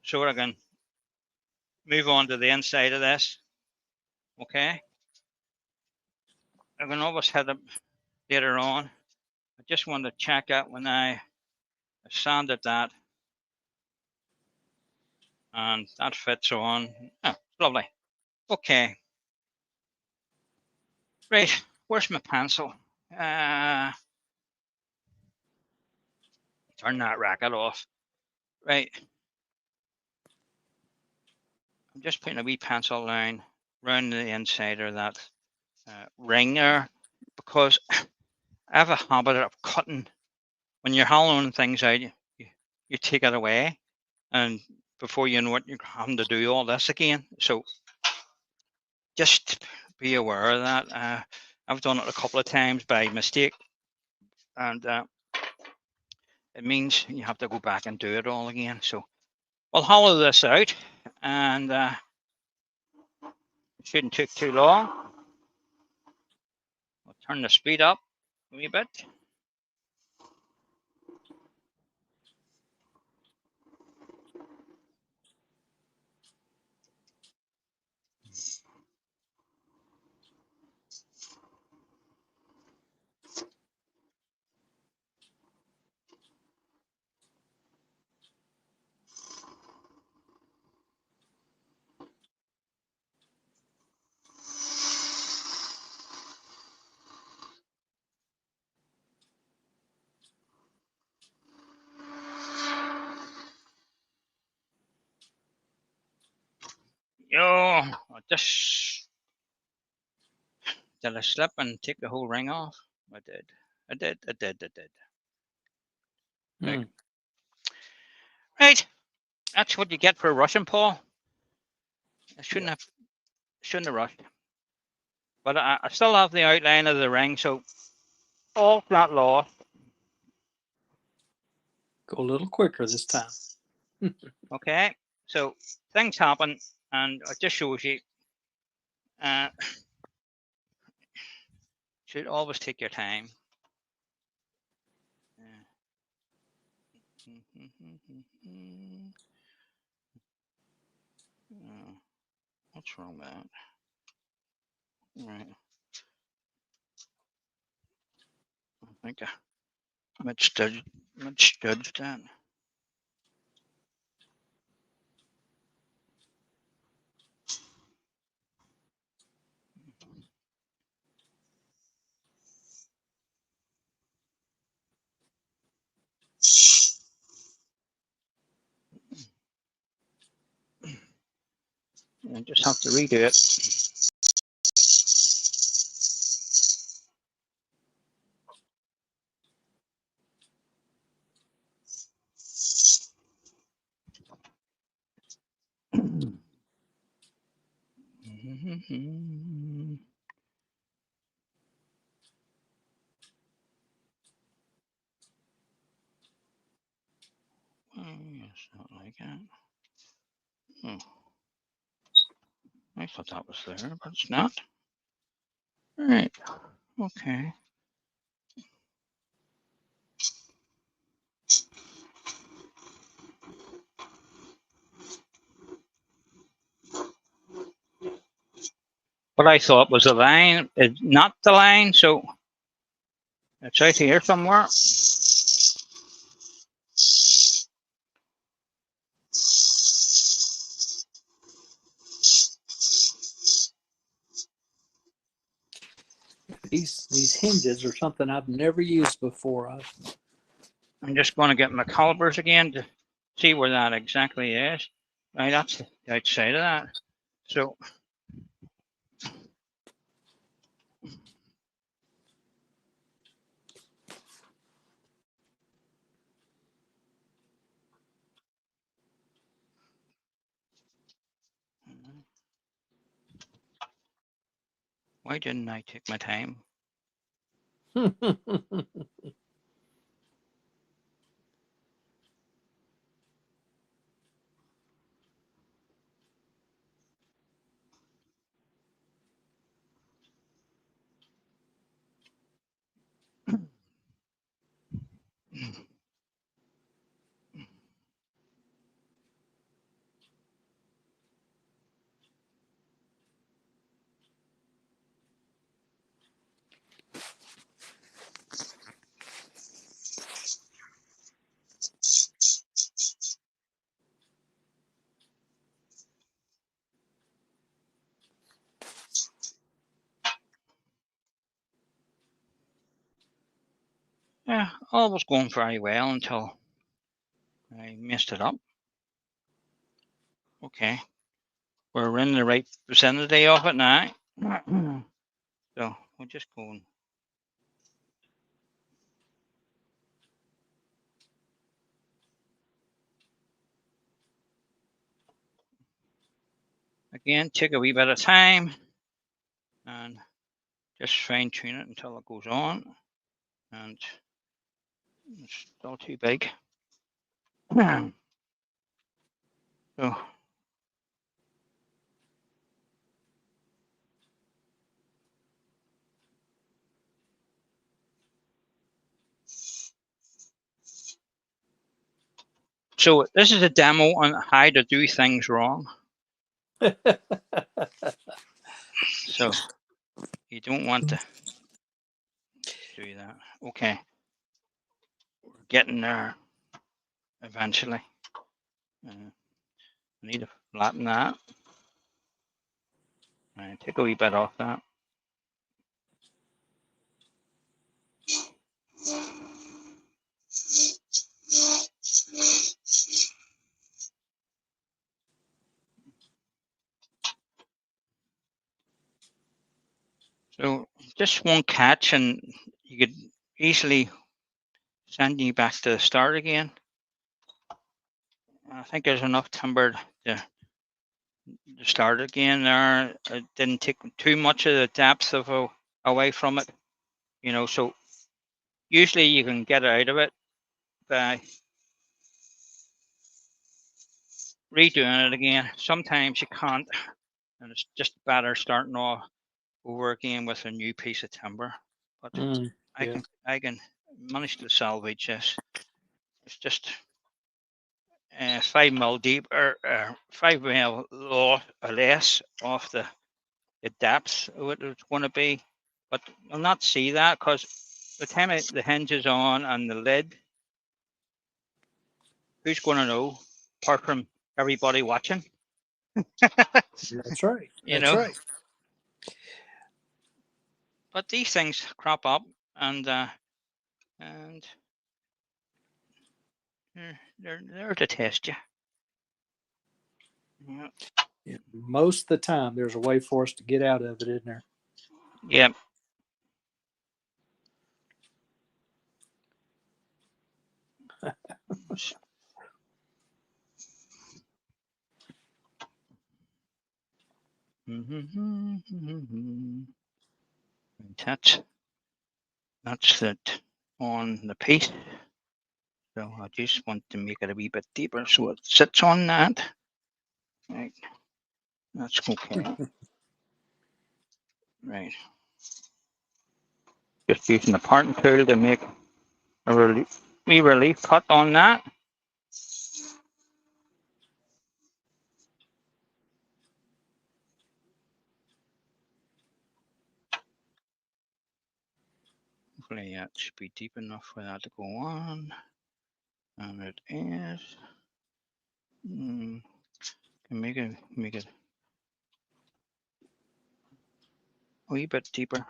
so I can move on to the inside of this. Okay. I can always hit it later on. I just want to check out when I sanded that, and that fits on. Oh, lovely. Okay. Right. Where's my pencil? Turn that racket off. Right. I'm just putting a wee pencil line around the inside of that ring there, because I have a habit of cutting. When you're hollowing things out, you take it away, and before you know it, you're having to do all this again. So just be aware of that. I've done it a couple of times by mistake, and it means you have to go back and do it all again. So I'll hollow this out, and it shouldn't take too long. I'll turn the speed up a wee bit. Yo, just did I slip and take the whole ring off? I did. I did. Right. Right. That's what you get for rushing, Paul. I shouldn't have rushed. but I still have the outline of the ring, so all's not lost. Go a little quicker this time. Okay, so things happen, and it just shows you. Should always take your time. What's wrong with that? Right. I think I misjudged that. I just have to redo it. It's not like that. Oh. I thought that was there, but it's not. All right. Okay. What I thought was a line is not the line, so it's out here somewhere. These hinges are something I've never used before. I'm just going to get my calipers again to see where that exactly is. Right, that's the outside of that. So why didn't I take my time? Yeah, all was going very well until I messed it up. Okay, we're in the right vicinity of it now. So we'll just go and again take a wee bit of time and just fine tune it until it goes on. And it's still too big. So so this is a demo on how to do things wrong. So you don't want to do that. Okay, we're getting there eventually. I need to flatten that. And take a wee bit off that. So just one catch and you could easily send you back to the start again. I think there's enough timber to start again there. It didn't take too much of the depth of away from it, so usually you can get out of it by redoing it again. Sometimes you can't, and it's just better starting off over again with a new piece of timber. But Yeah. I can manage to salvage this. It's just 5 mil deep or 5 mil or less off the depth of what it's going to be. But I'll not see that because the time the hinge is on and the lid, who's going to know apart from everybody watching? That's right. you That's know. right. But these things crop up, and they're there to test you. Yeah. Yeah. Most of the time, there's a way for us to get out of it, isn't there? Yeah. That's it on the piece. So I just want to make it a wee bit deeper so it sits on that. Right. That's okay. Right. Just using the parting tool to make a relief cut on that. Hopefully that should be deep enough for that to go on. And it is. Can make it a wee bit deeper.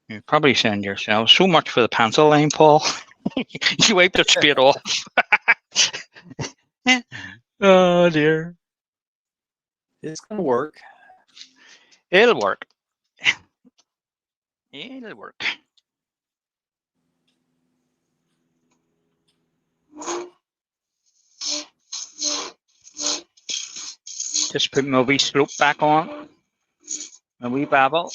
You probably saying to yourself, so much for the pencil line, Paul. You wiped it straight off. Oh dear. It's going to work. It'll work. It'll work. Just put my wee slope back on. My wee babble.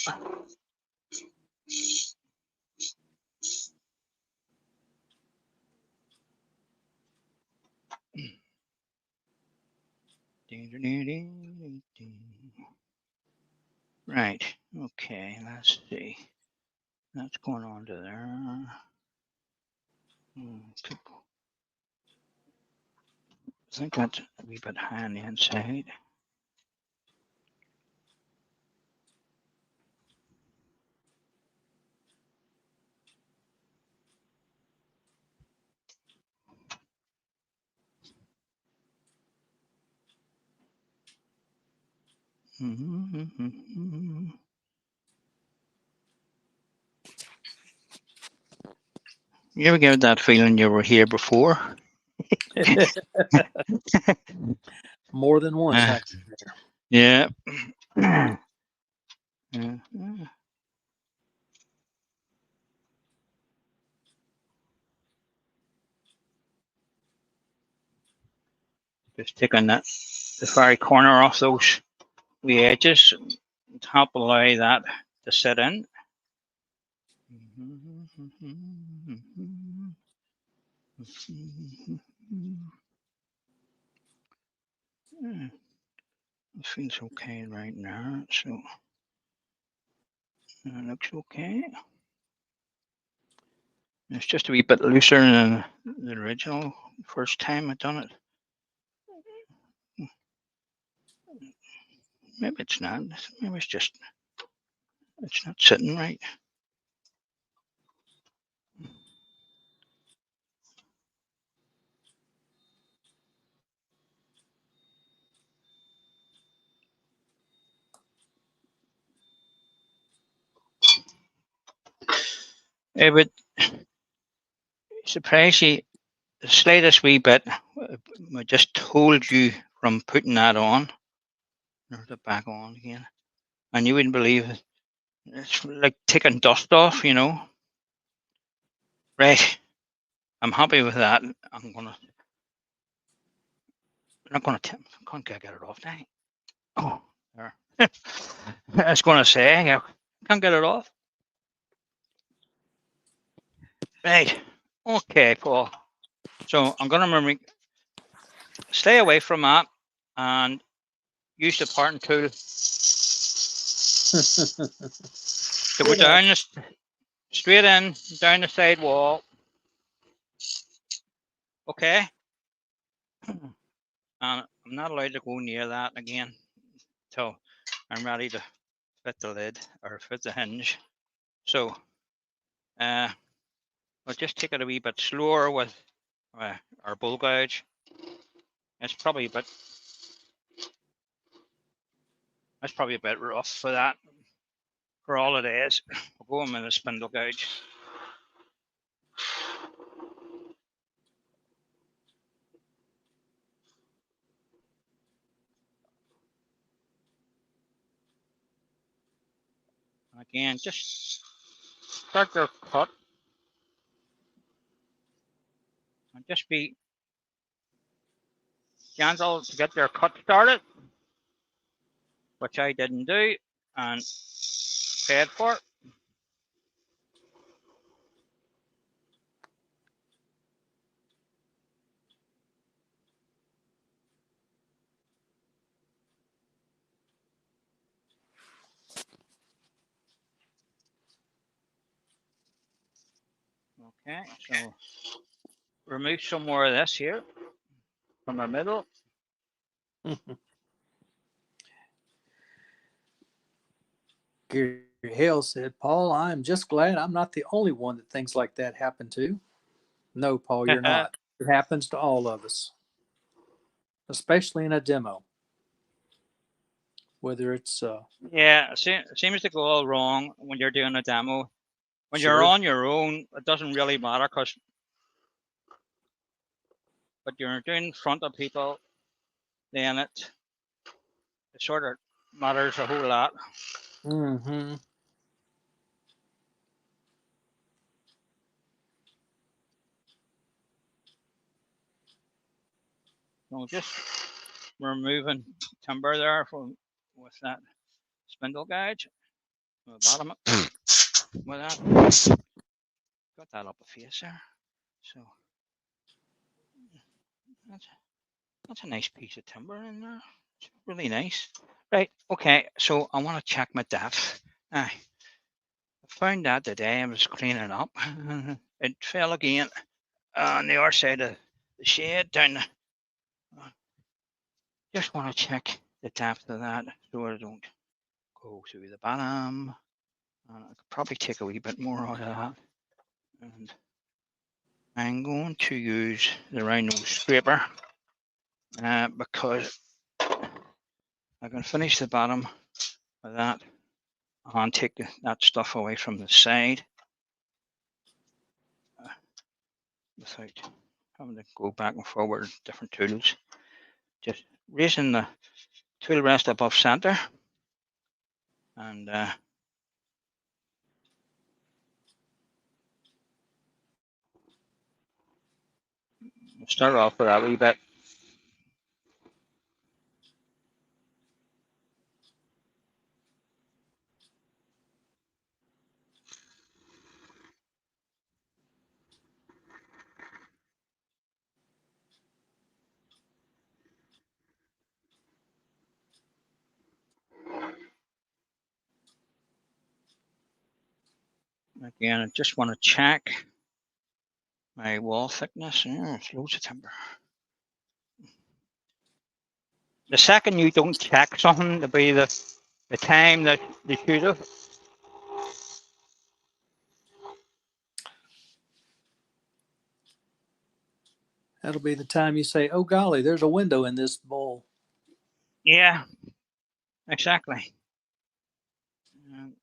Right. Okay. Let's see. That's going on to there. I think that's a wee bit high on the inside. You ever get that feeling you were here before? More than once. Yeah. Just taking the fiery corner off those wee edges, top allow that to sit in. It feels okay right now, so it looks okay. It's just a wee bit looser than the original first time I done it. Maybe it's not. Maybe it's not sitting right. It would surprise you the slightest wee bit, I just told you from putting that on, or the back on again, and you wouldn't believe it. It's like taking dust off, you know. Right, I'm happy with that. I'm not gonna, can't get it off now. Oh, there. I was gonna say, I can't get it off. Right, okay, cool. So I'm gonna remember, stay away from that and use the parting tool to go down the, straight in, down the side wall. Okay. And I'm not allowed to go near that again till I'm ready to fit the lid or fit the hinge. So I'll just take it a wee bit slower with our bull gouge. It's probably a bit rough for that. For all it is, we'll go in with a spindle gouge. Again, just start your cut and just be gentle to get your cut started, which I didn't do and paid for. Okay, so remove some more of this here from the middle. Gary Hale said, Paul, I'm just glad I'm not the only one that things like that happen to. No, Paul, you're not. It happens to all of us, especially in a demo. Whether it's Yeah, it seems to go all wrong when you're doing a demo. When you're sure, on your own, it doesn't really matter but you're doing in front of people, then it sort of matters a whole lot. mm-hmm. So just removing timber there from with that spindle gouge from the bottom with that. Got that up a face there. So that's a nice piece of timber in there. It's really nice. Right, okay, so I want to check my depth. I found that today I was cleaning up. It fell again on the other side of the shade down the, just want to check the depth of that so I don't go through the bottom. And I could probably take a wee bit more out of that. And I'm going to use the round nose scraper because I can finish the bottom with that and take that stuff away from the side without having to go back and forward with different tools. Just raising the tool rest above center and start off with that wee bit. Again, I just want to check my wall thickness. Yeah, it's loads of timber. The second you don't check something, it'll be the time that you should have. That'll be the time you say, "Oh golly, there's a window in this bowl." Yeah, exactly.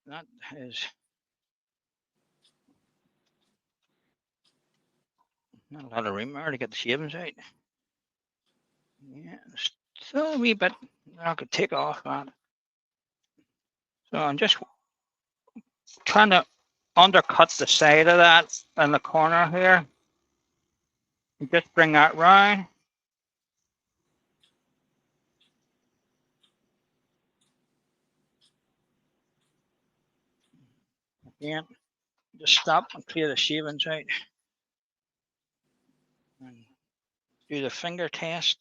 That is Not a lot of room there to get the shavings out. Yeah, still a wee bit I could take off that. So I'm just trying to undercut the side of that in the corner here. And just bring that round. Again, just stop and clear the shavings out. And do the finger test.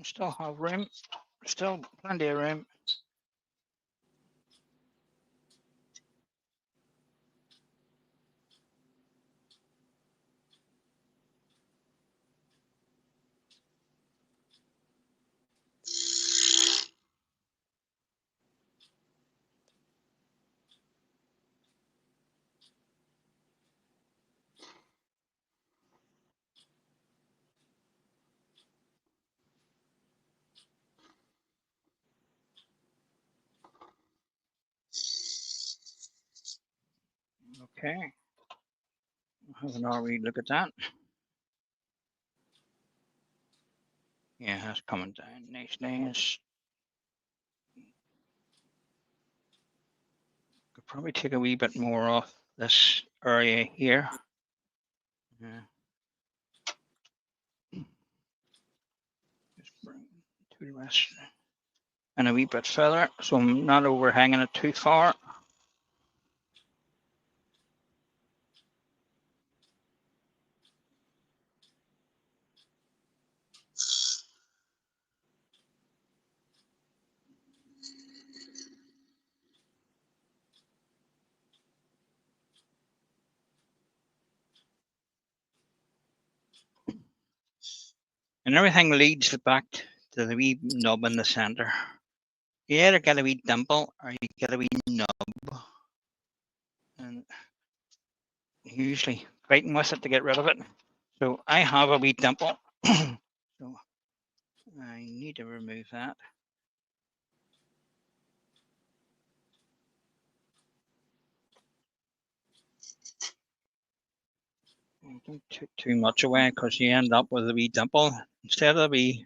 Still have room. Still plenty of room. Okay. Have another wee look at that. Yeah, that's coming down nicely. Could probably take a wee bit more off this area here. Yeah. Just bring to the rest and a wee bit further, so I'm not overhanging it too far. And everything leads back to the wee nub in the center. You either get a wee dimple or you get a wee nub. And usually fighting with it to get rid of it. So I have a wee dimple. So I need to remove that. Don't take too much away because you end up with a wee dimple instead of a wee.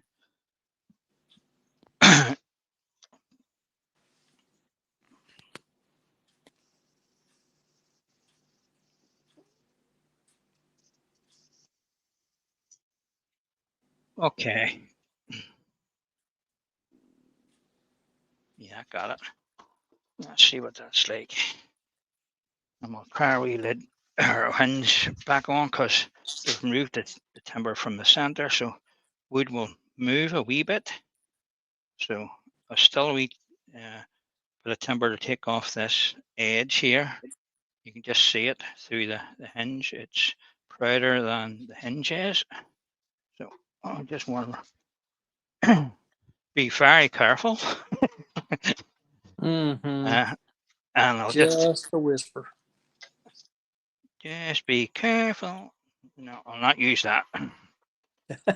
Okay. Yeah, I got it. Let's see what that's like. I'm going to try our wee lid or hinge back on because we've moved the timber from the center, so wood will move a wee bit. So I still wee for the timber to take off this edge here. You can just see it through the hinge. It's prouder than the hinge is. So I just want to be very careful. Mm-hmm. And I'll Just a whisper. just be careful. No, I'll not use that.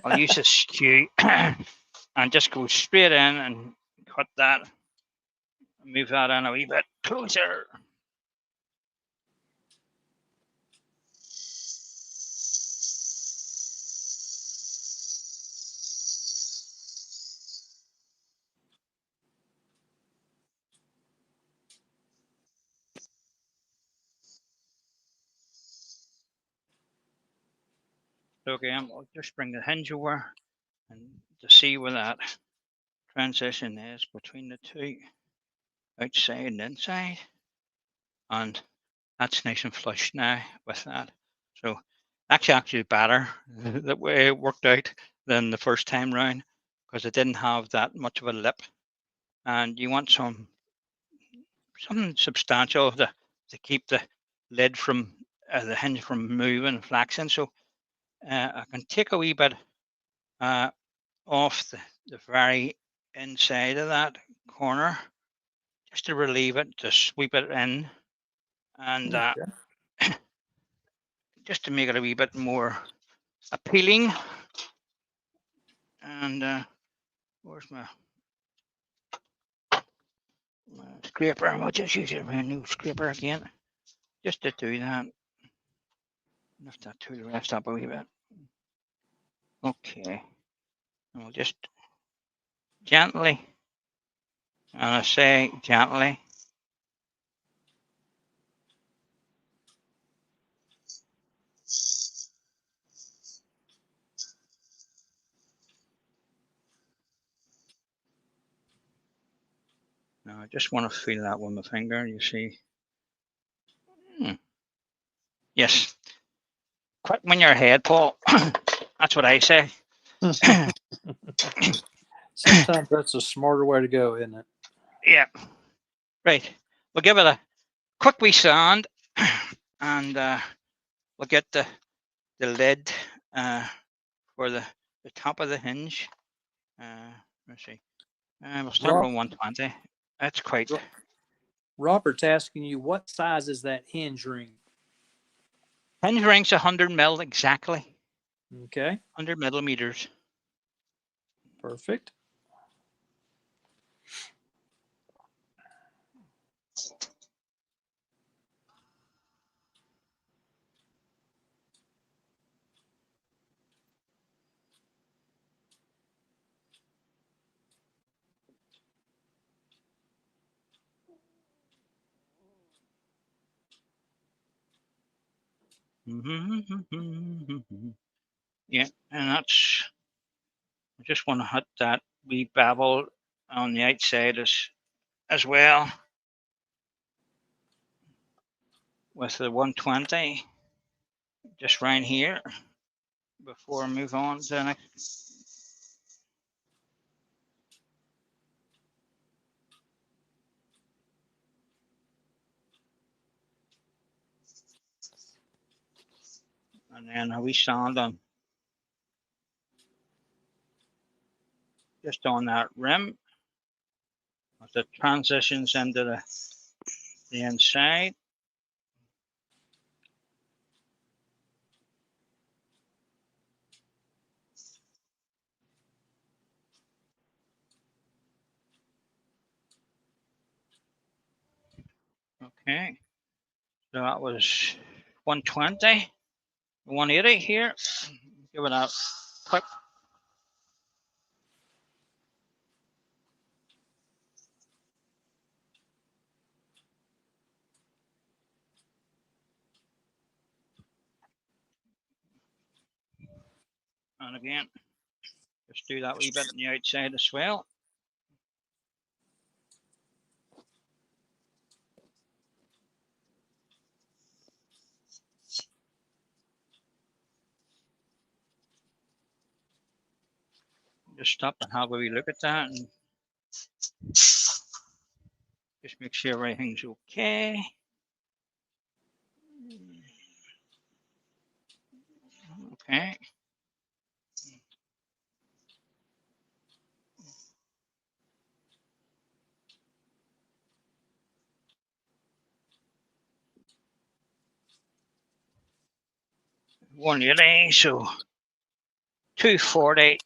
I'll use a skew and just go straight in and cut that. Move that in a wee bit closer. Okay, I'll just bring the hinge over and to see where that transition is between the two, outside and inside. And that's nice and flush now with that. So actually better the way it worked out than the first time round because it didn't have that much of a lip. And you want something substantial to keep the lid from the hinge from moving and flexing. So I can take a wee bit off the very inside of that corner just to relieve it, to sweep it in, and Okay. just to make it a wee bit more appealing. And where's my scraper? I'll just use my new scraper again, just to do that. Lift that to the rest up a wee bit. Okay. And we'll just gently, and I say gently, now I just want to feel that with my finger, you see. Yes. Quit when you're ahead, Paul. That's what I say. Sometimes that's a smarter way to go, isn't it? Yeah. Right. We'll give it a quick wee sand, and we'll get the lid for the top of the hinge. Let's see. We'll start Rob, with 120. That's quite. Robert's asking you, what size is that hinge ring? Hinge ring's 100 mil exactly. Okay, 100 millimeters. perfect. Yeah, and that's. I just want to hit that wee bevel on the outside as well with the 120, just right here before I move on to the next. And then a wee sand on just on that rim as it transitions into the inside. Okay, so that was 120, 180 here. Give it a quick. And again, just do that wee bit on the outside as well. Just stop and have a wee look at that and just make sure everything's okay. Okay. One eighty, so 240.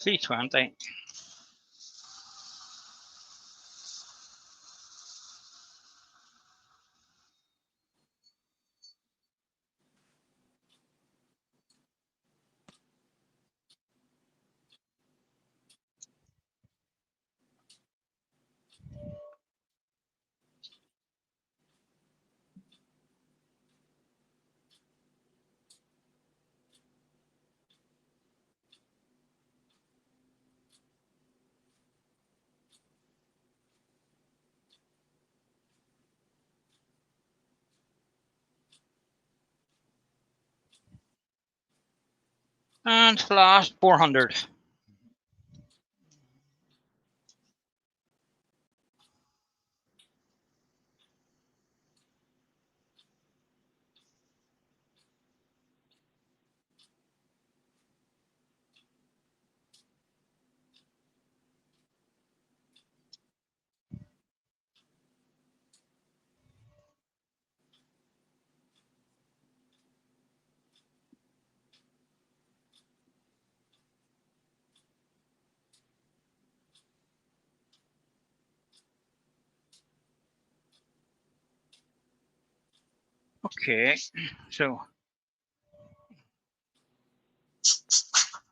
$320. And last 400. Okay, so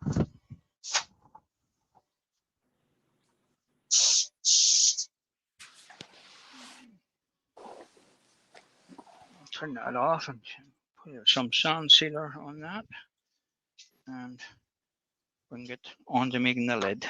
I'll turn that off and put some sand sealer on that and bring it on to making the lid.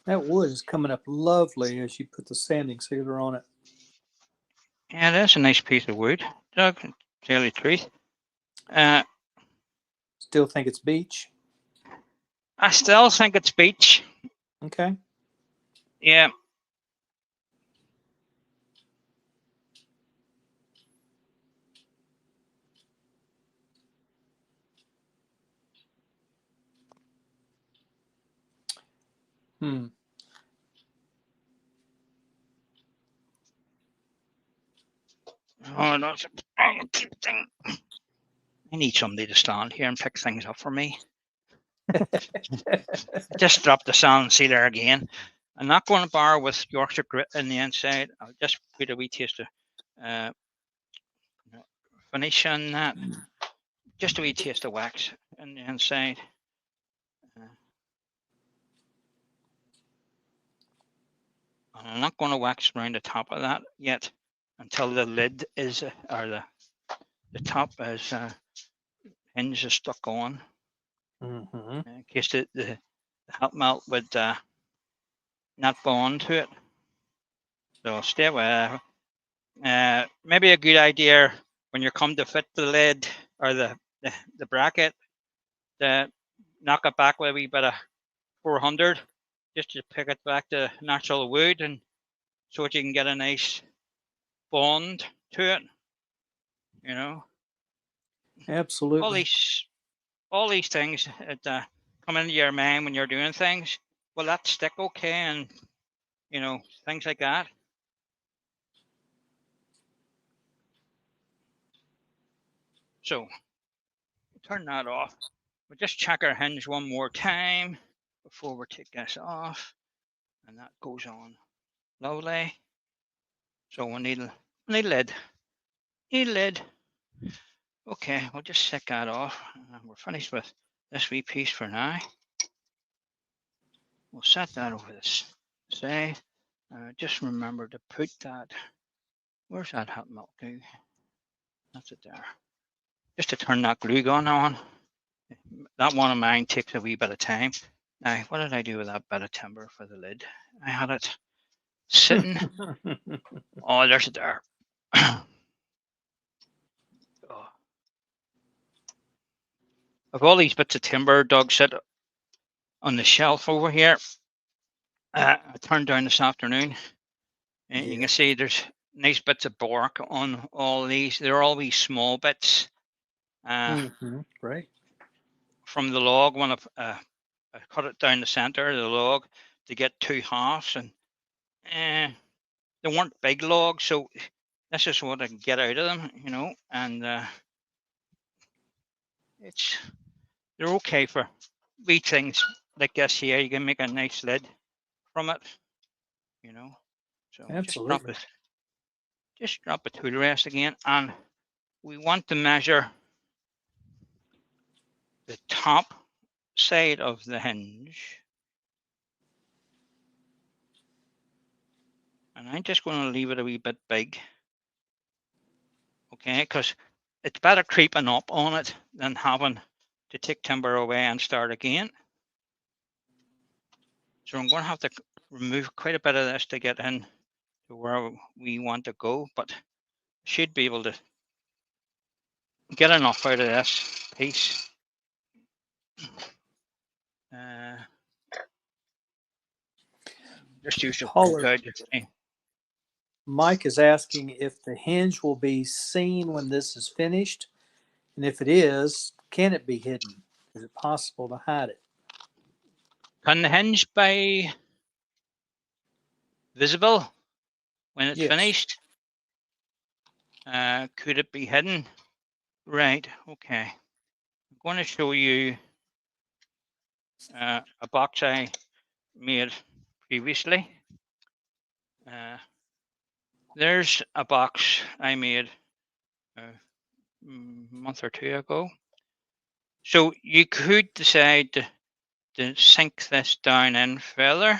That wood is coming up lovely as you put the sanding sealer on it. Yeah, that's a nice piece of wood, Doug. To tell you the truth. Still think it's beech? I still think it's beech. Okay. Yeah. Hmm. Oh, that's a cute thing. I need somebody to stand here and pick things up for me. I just dropped the sand sealer again. I'm not going to bar with Yorkshire grit in the inside. I'll just put a wee taste of finish on that. Just a wee taste of wax in the inside. And I'm not going to wax around the top of that yet until the lid is, or the top is hinge is stuck on. Mm-hmm. In case the hot melt would not bond to it. So stay away. Maybe a good idea when you come to fit the lid or the bracket to knock it back with a wee bit of 400 just to pick it back to natural wood and so that you can get a nice bond to it. You know, all Absolutely. these all these things that come into your mind when you're doing things. Will that stick okay? And things like that. So turn that off. We'll just check our hinge one more time before we take this off. And that goes on lovely. So we need lid. Need lid. Okay, we'll just set that off. We're finished with this wee piece for now. We'll set that over this side. Just remember to put that. Where's that hot melt glue? That's it there. Just to turn that glue gun on. That one of mine takes a wee bit of time. Now, what did I do with that bit of timber for the lid? I had it sitting. Oh, there's it there. Oh. I've all these bits of timber, Doug, sit on the shelf over here. I turned down this afternoon, and you can see there's nice bits of bark on all these. They're all these small bits Right. from the log. When I cut it down the center of the log to get two halves, and they weren't big logs, so this is what I can get out of them, and they're okay for wee things like this here. You can make a nice lid from it, you know. So Absolutely. just drop a tool rest again, and we want to measure the top side of the hinge. And I'm just going to leave it a wee bit big. Okay, because it's better creeping up on it than having to take timber away and start again. So I'm going to have to remove quite a bit of this to get in to where we want to go, but should be able to get enough out of this piece. Just use the Paul, guide. Mike is asking if the hinge will be seen when this is finished, and if it is, can it be hidden? Is it possible to hide it? Can the hinge be visible when it's Yes. finished? Could it be hidden? Right, okay. I'm going to show you a box I made previously. There's a box I made a month or two ago. So you could decide to sink this down in further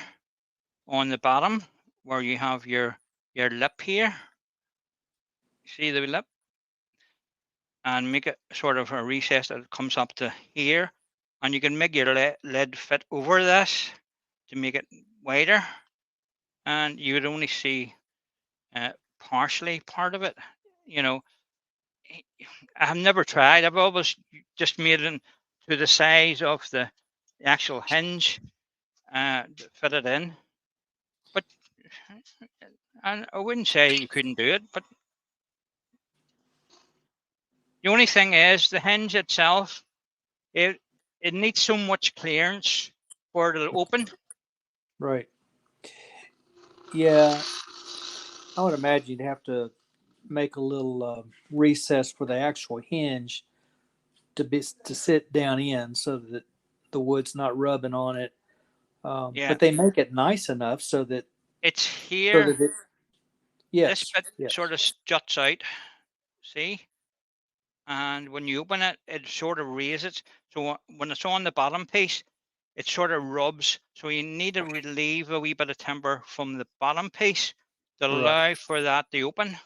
on the bottom where you have your lip here. See the lip? And make it sort of a recess that comes up to here. And you can make your lid fit over this to make it wider. And you would only see partially part of it. You know, I've never tried. I've always just made it to the size of the actual hinge to fit it in. But and I wouldn't say you couldn't do it, but the only thing is the hinge itself, it needs so much clearance for it to open. Right. Yeah, I would imagine you'd have to make a little recess for the actual hinge to sit down in, so that the wood's not rubbing on it. Yeah, But they make it nice enough so that it's so here. that it. This Yes. bit Yes. sort of juts out. See? And when you open it, it sort of raises. So when it's on the bottom piece, it sort of rubs. So you need to relieve a wee bit of timber from the bottom piece to Right. allow for that to open.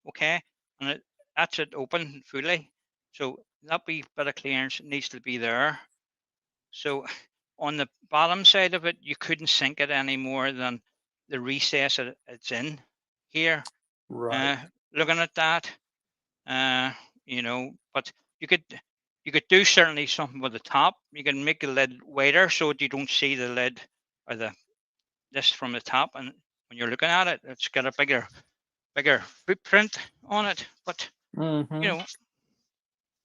Okay, and that's it open fully. So that wee bit of clearance needs to be there. So on the bottom side of it, you couldn't sink it any more than the recess it's in here. Right. Looking at that, but you could do certainly something with the top. You can make the lid wider so that you don't see the lid or this from the top, and when you're looking at it, it's got a bigger footprint on it. But you Mm-hmm. know,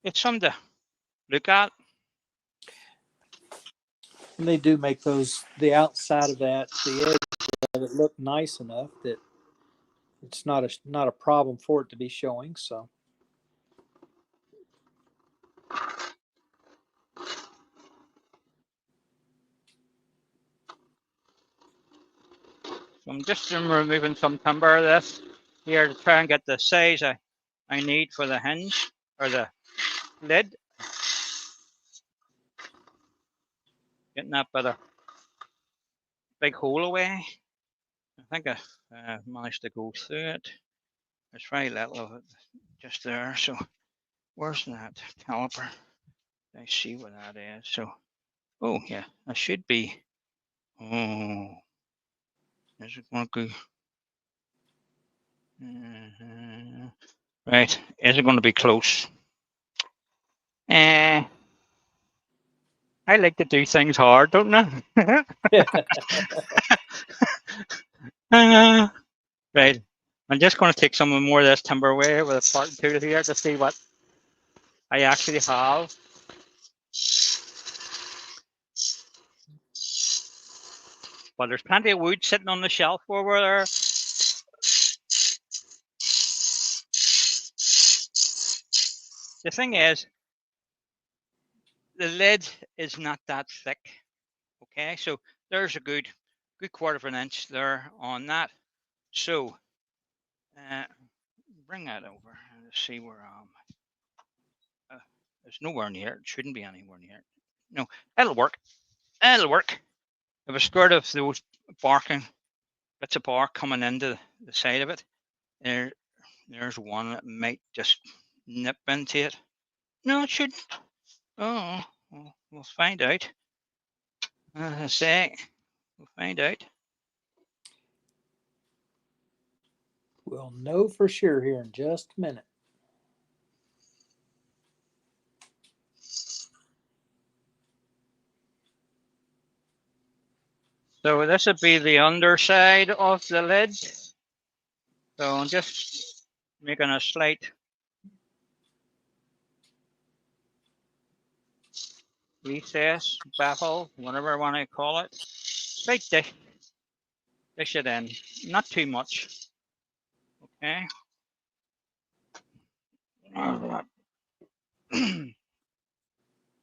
it's something to look at. And they do make the outside of that, the edge of it, look nice enough that it's not a problem for it to be showing. So. So I'm just removing some timber of this here to try and get the size I need for the hinge or the lid. Getting that bit of big hole away. I think I managed to go through it. There's very little of it just there. So where's that caliper? I see what that is. So, oh yeah, I should be. Oh, is it going to go? Right, is it going to be close? I like to do things hard, don't I? Right, I'm just going to take some more of this timber away with a parting tool here to see what I actually have. But there's plenty of wood sitting on the shelf over there. The thing is, the lid is not that thick. Okay, so there's a good quarter of an inch there on that. So bring that over and see where there's nowhere near it. Shouldn't be anywhere near it. No, it'll work. It'll work. If it's scared of those barking bits of bark coming into the side of it, there's one that might just nip into it. No, it shouldn't. Oh, we'll find out. As I say, we'll find out. We'll know for sure here in just a minute. So this would be the underside of the lid. So I'm just making a slight recess, baffle, whatever I want to call it. Slight dish it in, not too much. Okay.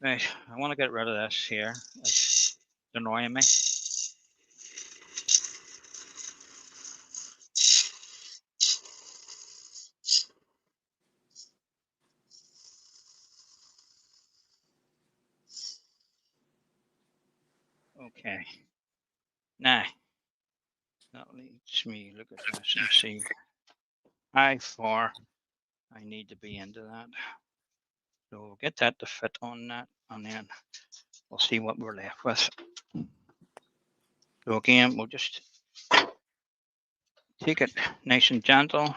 Right, I want to get rid of this here. It's annoying me. Okay. Now, that leads me look at this and see how far I need to be into that. So we'll get that to fit on that, and then we'll see what we're left with. So again, we'll just take it nice and gentle.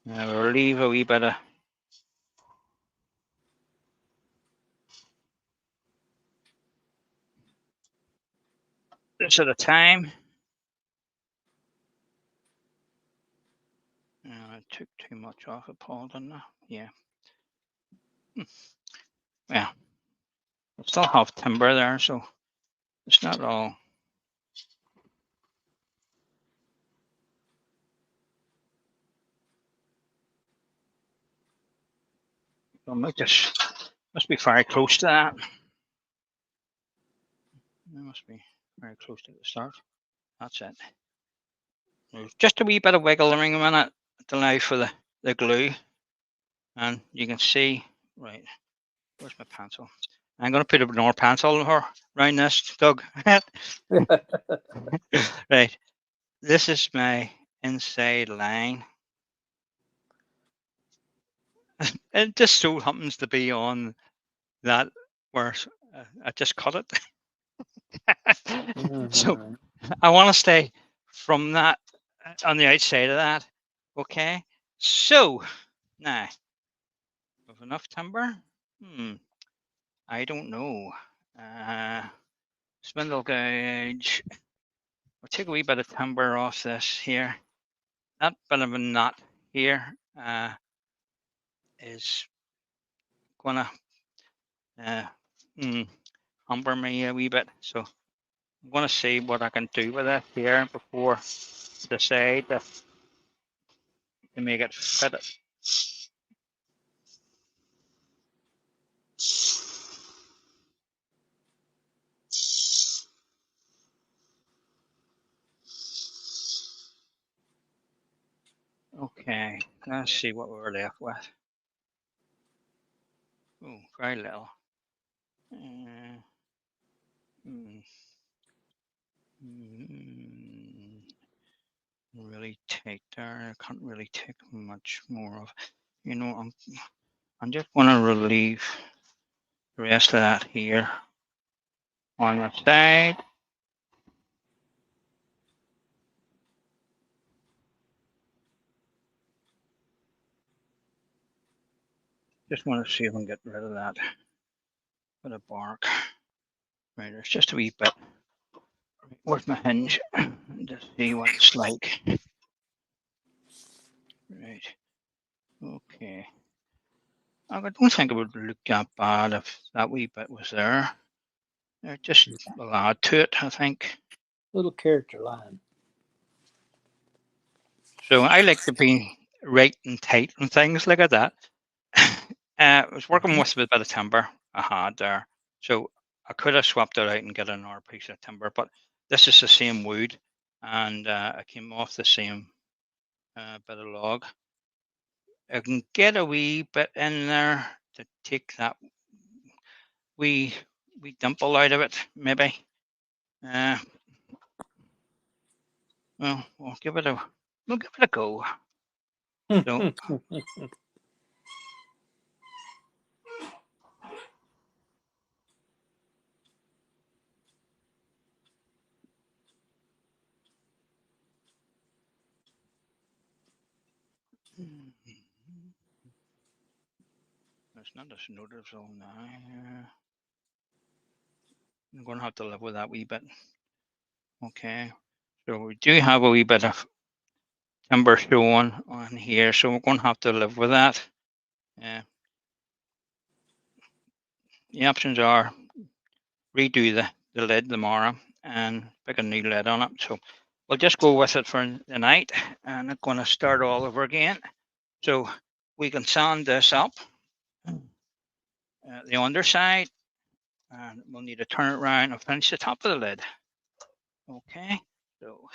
We'll leave a wee bit of this at a time. I took too much off it, Paul, didn't I? Yeah. Yeah. We'll still have timber there, so it's not all. So must be very close to that. It must be very close to the start. That's it. There's just a wee bit of wiggling in it to allow for the glue. And you can see, right, where's my pencil? I'm going to put another pencil around this, Doug. Right, this is my inside line. It just so happens to be on that where I just cut it. So I want to stay from that on the outside of that. Okay. So now, with enough timber? I don't know. Spindle gauge. We'll take a wee bit of timber off this here. That bit of a knot here is gonna hamper me a wee bit. So I'm gonna see what I can do with it here before decide to make it fit it. Okay, let's see what we're left with. Oh, very little. Really tight there. I can't really take much more of. You know, I'm just going to relieve the rest of that here on the side. Just want to see if I can get rid of that bit of bark. Right, there's just a wee bit. Where's my hinge? Just see what it's like. Right. Okay. I don't think it would look that bad if that wee bit was there. Just a add to it, I think. Little character line. So I like to be right and tight and things like that. I was working with a bit of timber I had there, so I could have swapped it out and get another piece of timber, but this is the same wood, and I came off the same bit of log. I can get a wee bit in there to take that wee dimple out of it, maybe. Well, we'll give it a go. So it's not as noticeable now. I'm going to have to live with that wee bit. Okay, so we do have a wee bit of timber showing on here, so we're going to have to live with that. The options are redo the lid tomorrow and pick a new lid on it. So we'll just go with it for the night, and I'm going to start all over again. So we can sand this up, the underside, and we'll need to turn it around and finish the top of the lid. Okay, so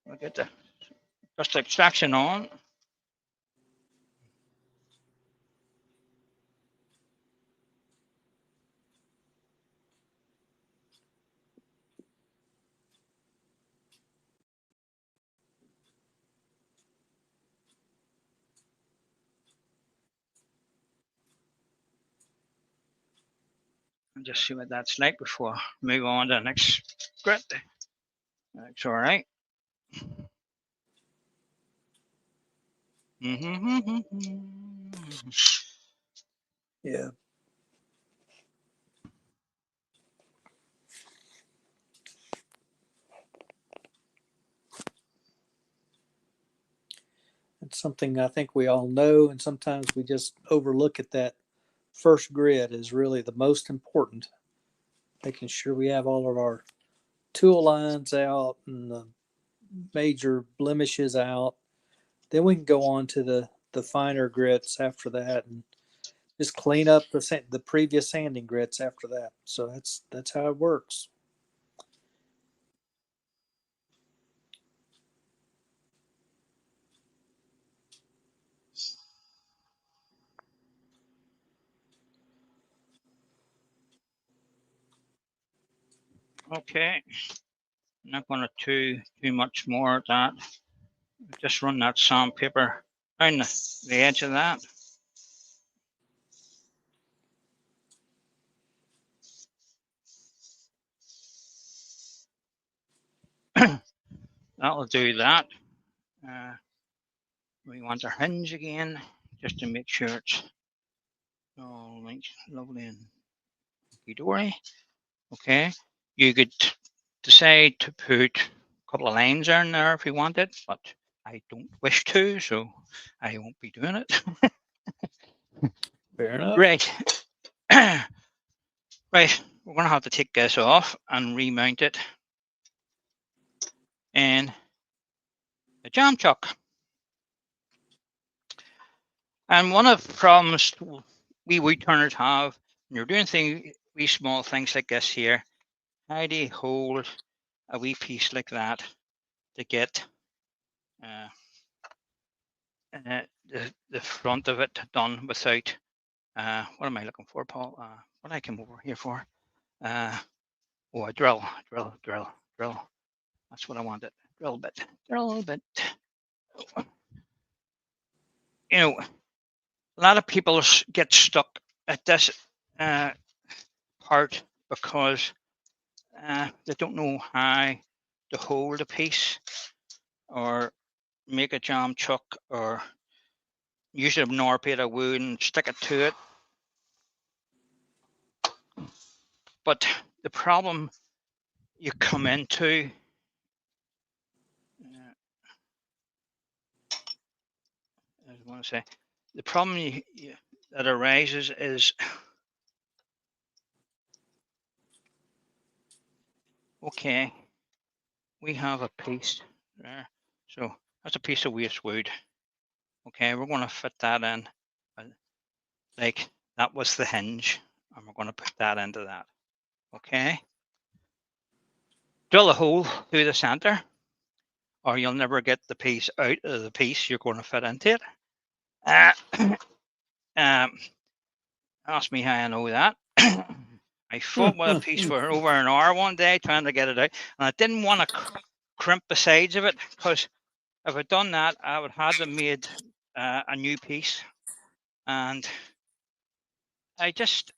we'll get the dust extraction on. And just see what that's like before we move on to the next grit. That's all right. Yeah. It's something I think we all know, and sometimes we just overlook it. That first grit is really the most important. Making sure we have all of our tool lines out and the major blemishes out. Then we can go on to the finer grits after that, and just clean up the previous sanding grits after that. So that's how it works. Okay, not going to too much more of that. Just run that sandpaper down the edge of that. That'll do that. We want our hinge again, just to make sure it's all nice, lovely and dory. Okay, you could decide to put a couple of lines in there if you wanted, but I don't wish to, so I won't be doing it. Fair enough. Right. Right, we're going to have to take this off and remount it in a jam chuck. And one of the problems we woodturners have when you're doing wee small things like this here, how do you hold a wee piece like that to get the front of it done without what am I looking for, Paul? What I came over here for? A drill. That's what I wanted. Drill bit. You know, a lot of people get stuck at this part because they don't know how to hold a piece or make a jam chuck or use a Norpeda wood and stick it to it. But the problem you come into I want to say the problem that arises is okay, we have a piece there, so that's a piece of waste wood. Okay, we're going to fit that in like that was the hinge, and we're going to put that into that. Okay, drill a hole through the center, or you'll never get the piece out of the piece you're going to fit into it. Ask me how I know that. I fought with a piece for over an hour one day trying to get it out, and I didn't want to crimp the sides of it because if I'd done that, I would have had made a new piece, and I just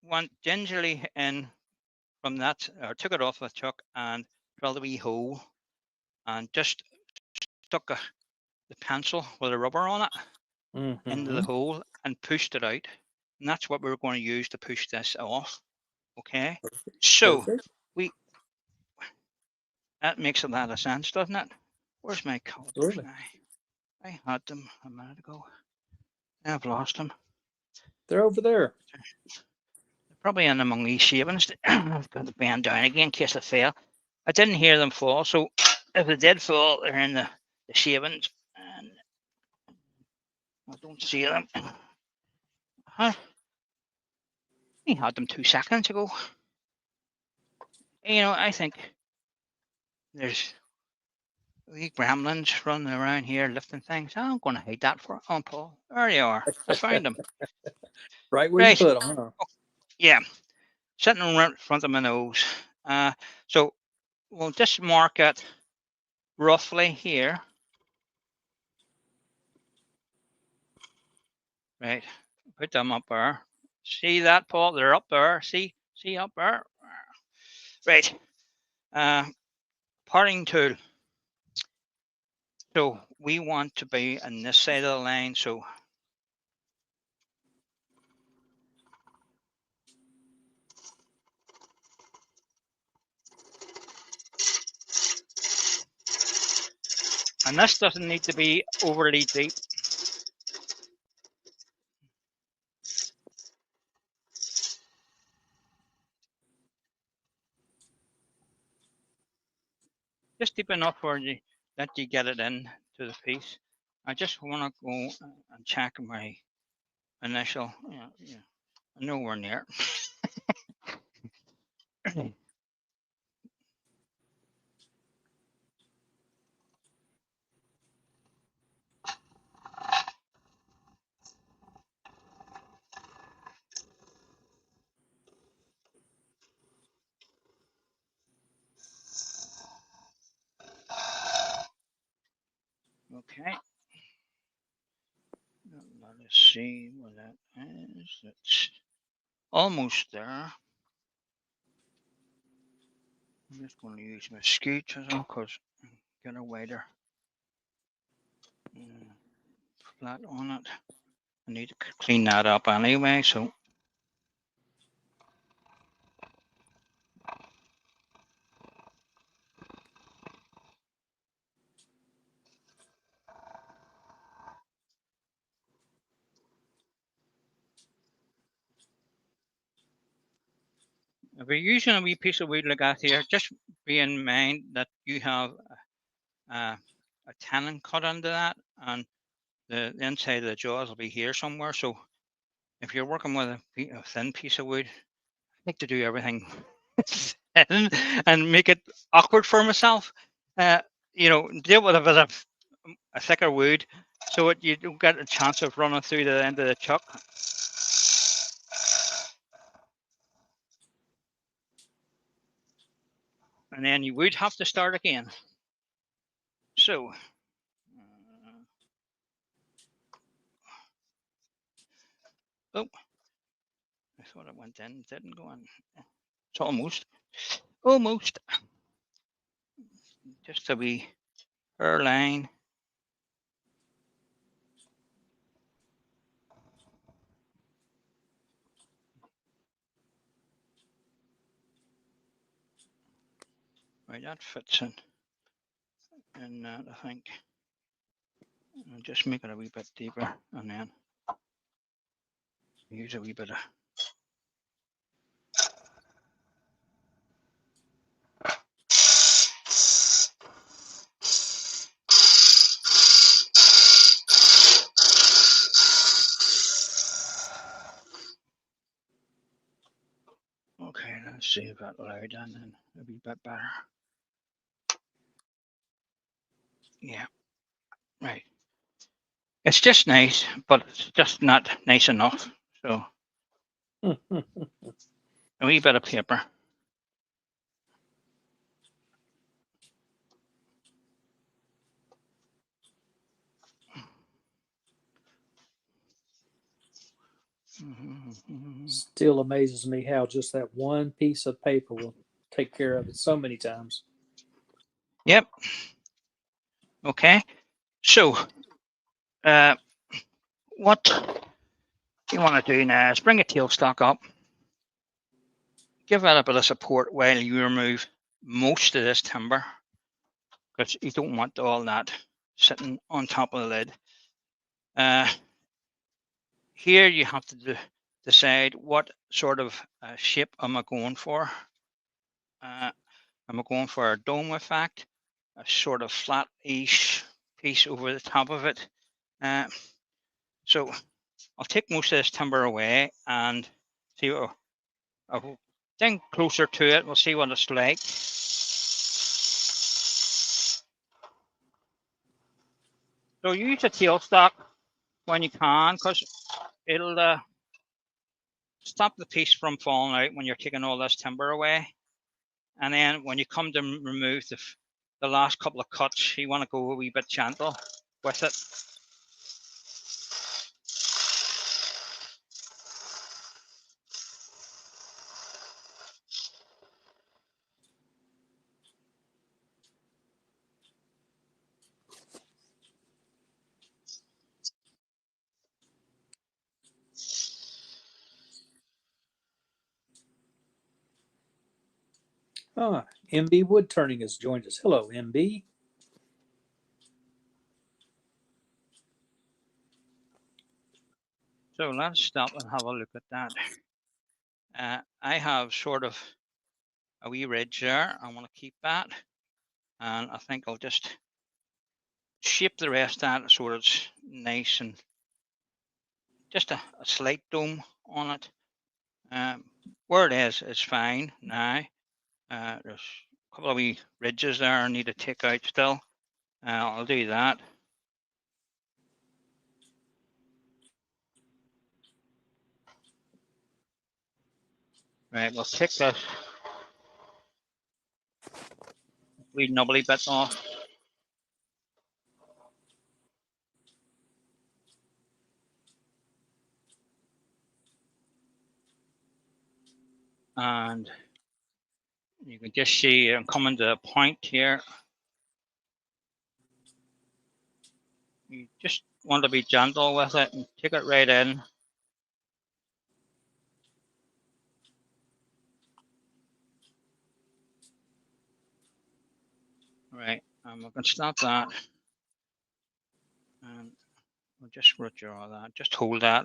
went gingerly in from that, or took it off the chuck and drilled a wee hole, and just stuck the pencil with a rubber on it into the hole, and pushed it out. And that's what we're going to use to push this off. Okay. So Perfect. we that makes a lot of sense, doesn't it? Where's my calipers Absolutely. now? I had them a minute ago. I've lost them. They're over there. They're probably in among these shavings. I've got to bend down again in case they fell. I didn't hear them fall, so if they did fall, they're in the shavings, and I don't see them. Huh? I had them 2 seconds ago. You know, I think there's wee gremlins running around here lifting things. I'm going to hide that for Paul. There you are. I found them. Right where you Right. put them, huh? Yeah. Sitting right in front of my nose. So we'll just mark it roughly here. Right. Put them up there. See that, Paul? They're up there. See up there. Right. Parting tool. So we want to be on this side of the line. So and this doesn't need to be overly deep. Just deep enough that you get it in to the piece. I just want to go and check my initial. Nowhere near. Okay. Let's see what that is. It's almost there. I'm just going to use my skew chisel because get a wider flat on it. I need to clean that up anyway, so. If you're using a wee piece of wood like that here, just be in mind that you have a tenon cut into that, and the inside of the jaws will be here somewhere. So if you're working with a thin piece of wood, I like to do everything thin and make it awkward for myself. Deal with a bit of a thicker wood so that you don't get a chance of running through the end of the chuck. And then you would have to start again. So, oh, I thought it went in, it didn't go in. It's almost, just a wee hairline. Right, that fits in that, I think. I'll just make it a wee bit deeper and then use a wee bit of. Okay, let's see if that loud and then a wee bit better. Yeah, right. It's just nice, but it's just not nice enough. So a wee bit of paper. Still amazes me how just that one piece of paper will take care of it so many times. Yep. Okay. So, what you want to do now is bring a tailstock up, give it a bit of support while you remove most of this timber, because you don't want all that sitting on top of the lid. Here you have to decide what sort of shape am I going for. Am I going for a dome effect, a sort of flat-ish piece over the top of it? So I'll take most of this timber away and see what I'll think closer to it. We'll see what it's like. So use a tailstock when you can, because it'll stop the piece from falling out when you're taking all this timber away. And then when you come to remove the last couple of cuts, you want to go a wee bit gentle with it. MB Wood Turning has joined us. Hello, MB. So let's stop and have a look at that. I have sort of a wee ridge there. I want to keep that. And I think I'll just shape the rest of that so it's nice and just a slight dome on it. Where it is fine now. There's a couple of wee ridges there I need to take out still. I'll do that. Right, we'll take this wee nubbly bit off. And you can just see I'm coming to a point here. You just want to be gentle with it and take it right in. Right, and we can stop that. And we'll just withdraw that. Just hold that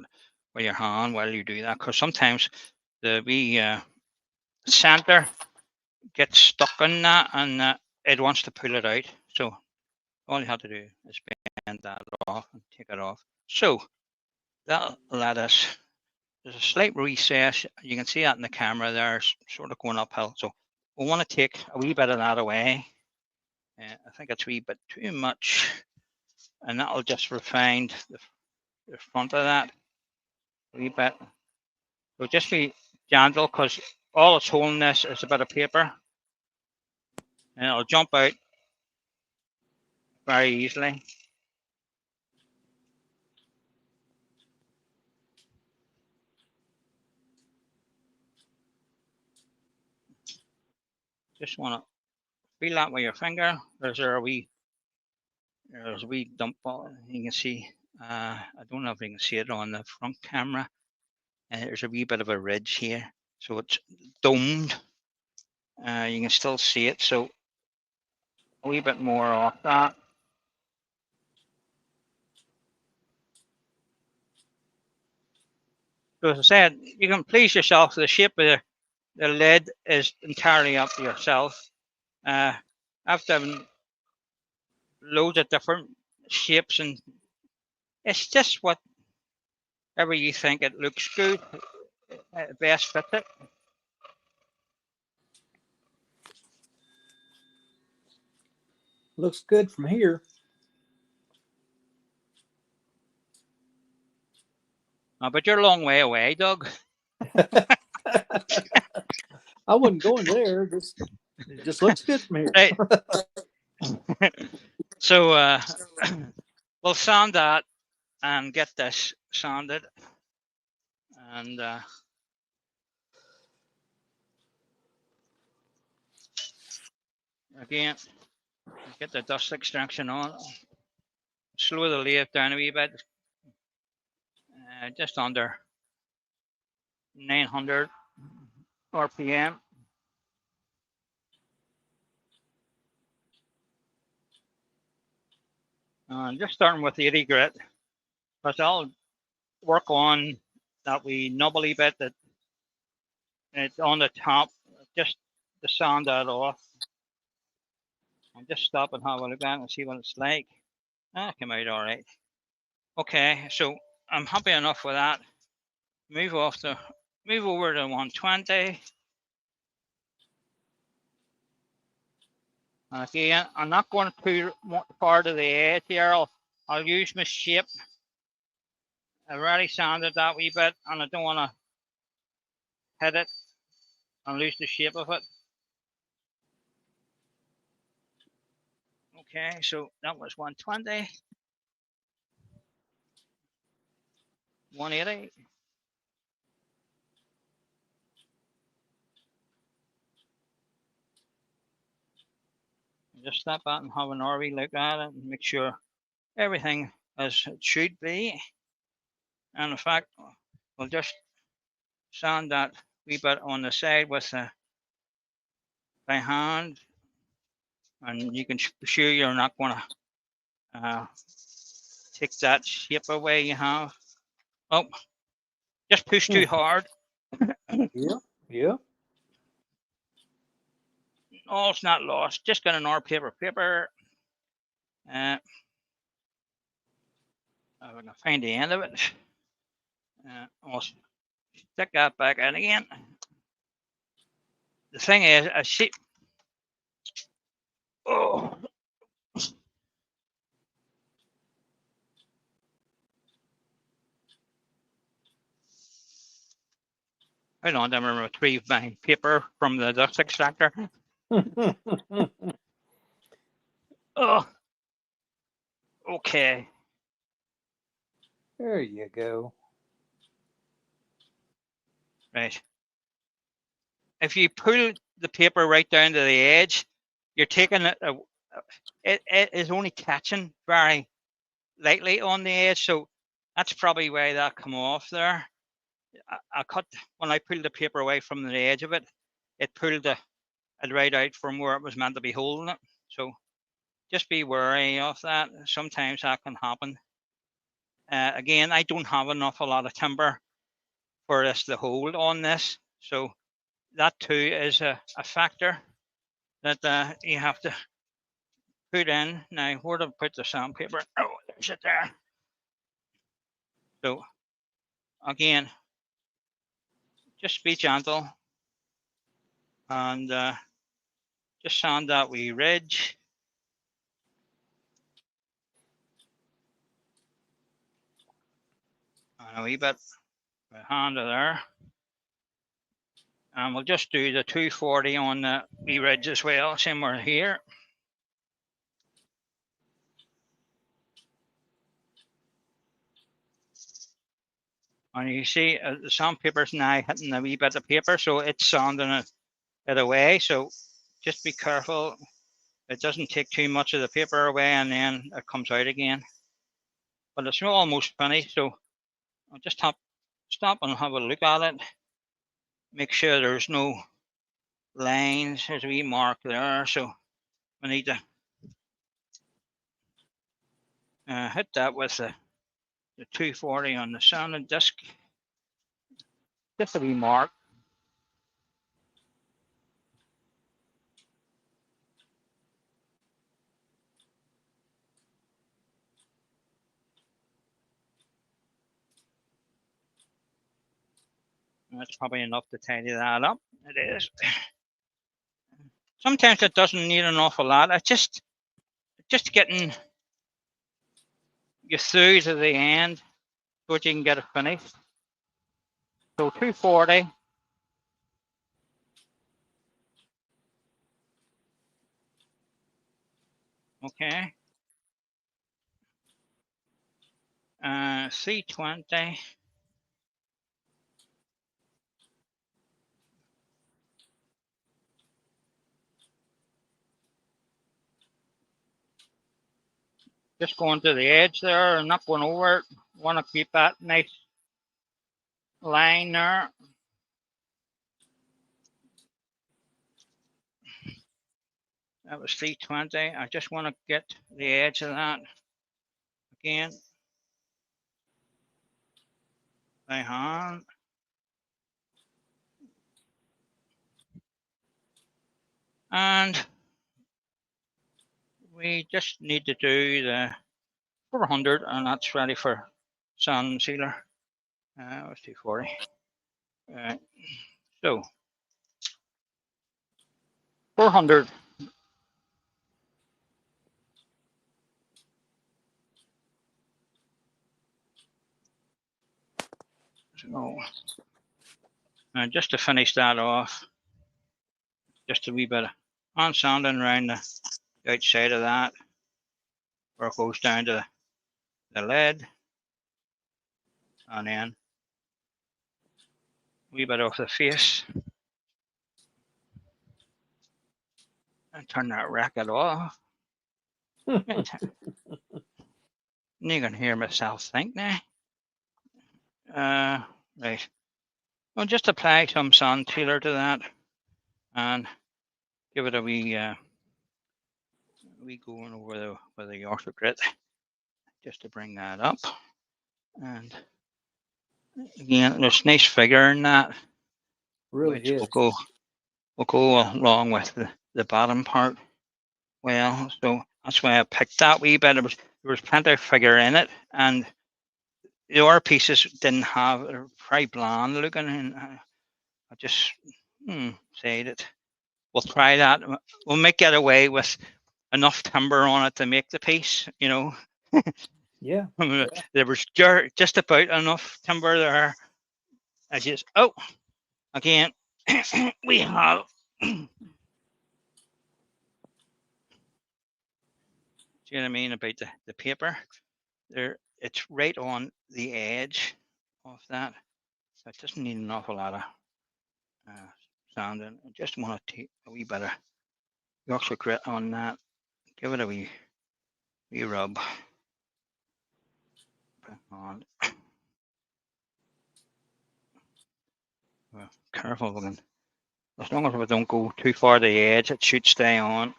with your hand while you do that, because sometimes the wee center gets stuck in that and it wants to pull it out. So all you have to do is bend that off and take it off. So that'll let us, there's a slight recess. You can see that in the camera there, sort of going uphill. So we want to take a wee bit of that away. I think it's a wee bit too much. And that'll just refine the front of that a wee bit. So just be gentle, because all it's holding this is a bit of paper. And it'll jump out very easily. Just want to feel that with your finger. There's a wee dump ball. You can see. I don't know if you can see it on the front camera. There's a wee bit of a ridge here, so it's domed. You can still see it. So a wee bit more off that. So as I said, you can please yourself. The shape of the lid is entirely up to yourself. I've done loads of different shapes, and it's just whatever you think it looks good, best fit it. Looks good from here. But you're a long way away, Doug. I wasn't going there. It just looks good from here. Right. So we'll sand that and get this sanded. And again, get the dust extraction on. Slow the lathe down a wee bit, just under 900 RPM. Just starting with 80 grit, but I'll work on that wee nubbly bit that it's on the top, just to sand that off. I'll just stop and have a look at it and see what it's like. Came out all right. Okay, so I'm happy enough with that. Move over to 120. And again, I'm not going too far to the edge here. I'll use my shape. I've already sanded that wee bit, and I don't want to hit it and lose the shape of it. Okay, so that was 120. 180. Just step out and have an RV look at it and make sure everything as it should be. And in fact, we'll just sand that wee bit on the side with by hand, and you can be sure you're not going to take that shape away you have. Oh, just push too hard. Yeah. All's not lost. Just got an R paper. I'm going to find the end of it. I'll stick that back in again. The thing is, I see. Oh. I don't ever retrieve my paper from the dust extractor. Oh. Okay. There you go. Right. If you pull the paper right down to the edge, you're taking it. It is only catching very lightly on the edge, so that's probably why that come off there. I cut when I pulled the paper away from the edge of it. It pulled it right out from where it was meant to be holding it. So just be wary of that. Sometimes that can happen. Again, I don't have an awful lot of timber for this to hold on this, so that too is a factor that you have to put in. Now, where to put the sandpaper? Oh, there's it there. So again, just be gentle and just sand that wee ridge. And a wee bit by hand there. And we'll just do the 240 on the wee ridge as well, somewhere here. And you see the sandpaper's now hitting a wee bit of paper, so it's sanding it away. So just be careful. It doesn't take too much of the paper away and then it comes out again. But it's almost finished, so I'll just stop and have a look at it. Make sure there's no lines. There's a wee mark there, so we need to hit that with the 240 on the sanding disc. Just a wee mark. That's probably enough to tidy that up. It is. Sometimes it doesn't need an awful lot. It's just getting you through to the end so that you can get it finished. So 240. Okay. 320. Just going to the edge there and not going over it. Want to keep that nice line there. That was 320. I just want to get the edge of that again by hand. And we just need to do the 400, and that's ready for sand sealer. It was 240. So 400. So, and just to finish that off, just a wee bit of on sanding around the outside of that, where it goes down to the lid, and then a wee bit off the face, and turn that racket off. And you can hear myself think now. Right. Well, just apply some sand sealer to that, and give it a wee going over with the Yorkshire grit, just to bring that up. And again, there's a nice figure in that, Really which is. will go along with the bottom part. Well, so that's why I picked that wee bit. There was plenty of figure in it, and the other pieces didn't have. They're very bland looking, and I just say that we'll try that. We'll make it away with enough timber on it to make the piece. You know. Yeah. There was just about enough timber there. I just again we have. Do you know what I mean about the paper? There, it's right on the edge of that. So it doesn't need an awful lot of sanding. I just want to take a wee bit of Yorkshire grit on that. Give it a wee rub. On. Well, careful looking. As long as we don't go too far to the edge, it should stay on.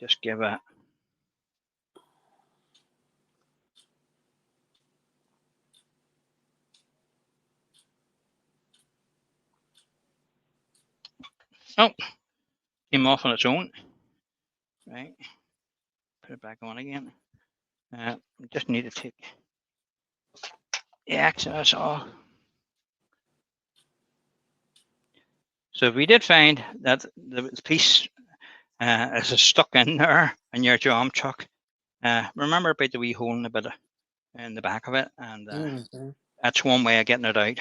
Just give it. Oh, came off on its own. Right. Put it back on again. Just need to take the excess off. So if we did find that the piece is stuck in there in your jam chuck, remember about the wee hole in the back of it, and that's one way of getting it out.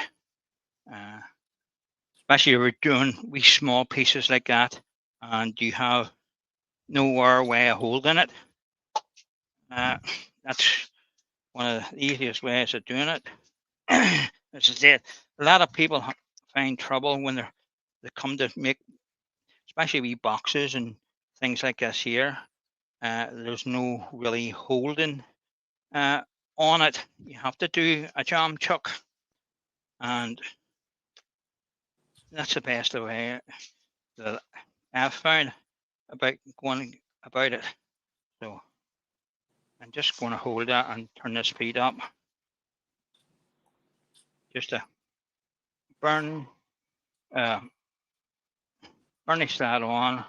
Especially if you're doing wee small pieces like that, and you have no way of holding it. That's one of the easiest ways of doing it. As I said, a lot of people find trouble when they come to make, especially wee boxes and things like this here. There's no really holding on it. You have to do a jam chuck, and that's the best way that I've found about going about it. So I'm just going to hold that and turn the speed up, just to burnish that on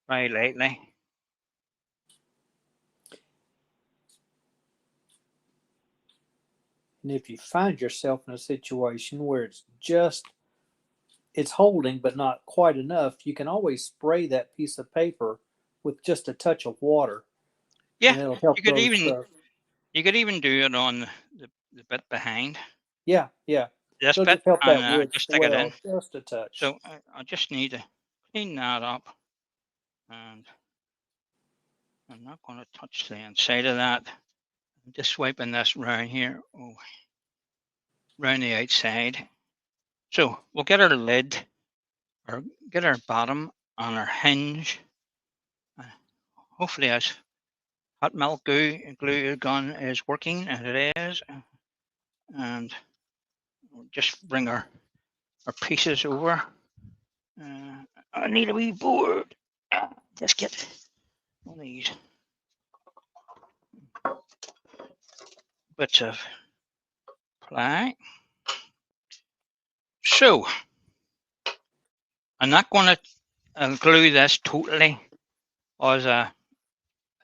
very lightly. And if you find yourself in a situation where it's holding but not quite enough, you can always spray that piece of paper with just a touch of water, Yeah, and it'll help you could those. you could even do it on the bit behind Yeah, this it'll bit, just help that and wood just stick it in. swell just a touch. So I just need to clean that up, and I'm not going to touch the inside of that. I'm just swiping this round here, round the outside. So we'll get our lid, or get our bottom on our hinge. Hopefully this hot melt glue gun is working, and it is. And we'll just bring our pieces over. I need a wee board. Just get one of these bits of ply. So I'm not going to glue this totally as a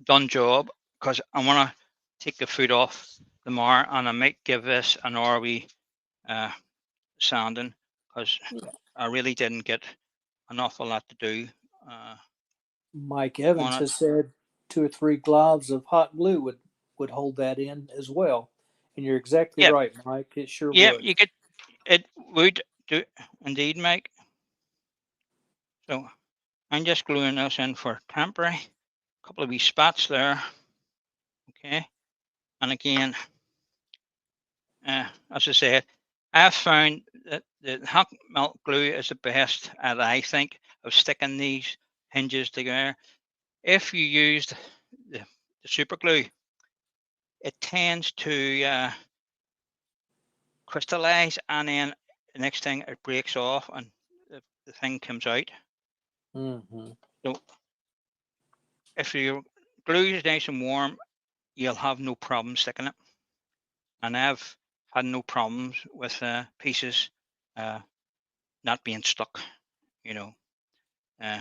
done job because I want to take the foot off the more, and I might give this an RV uh, sanding because Yeah. I really didn't get an awful lot to do Mike on Evans it. has said 2 or 3 globs of hot glue would hold that in as well. And you're exactly Yeah, right, Mike. It sure yeah, would. you could. It would do indeed, Mike. So I'm just gluing this in for temporary. A couple of wee spots there. Okay, and again, as I said, I've found that the hot melt glue is the best at I think of sticking these hinges together. If you used the super glue, it tends to crystallize, and then the next thing it breaks off and the thing comes out. Mm-hmm. So if your glue is nice and warm, you'll have no problem sticking it. And I've had no problems with pieces uh, not being stuck, you know. Uh,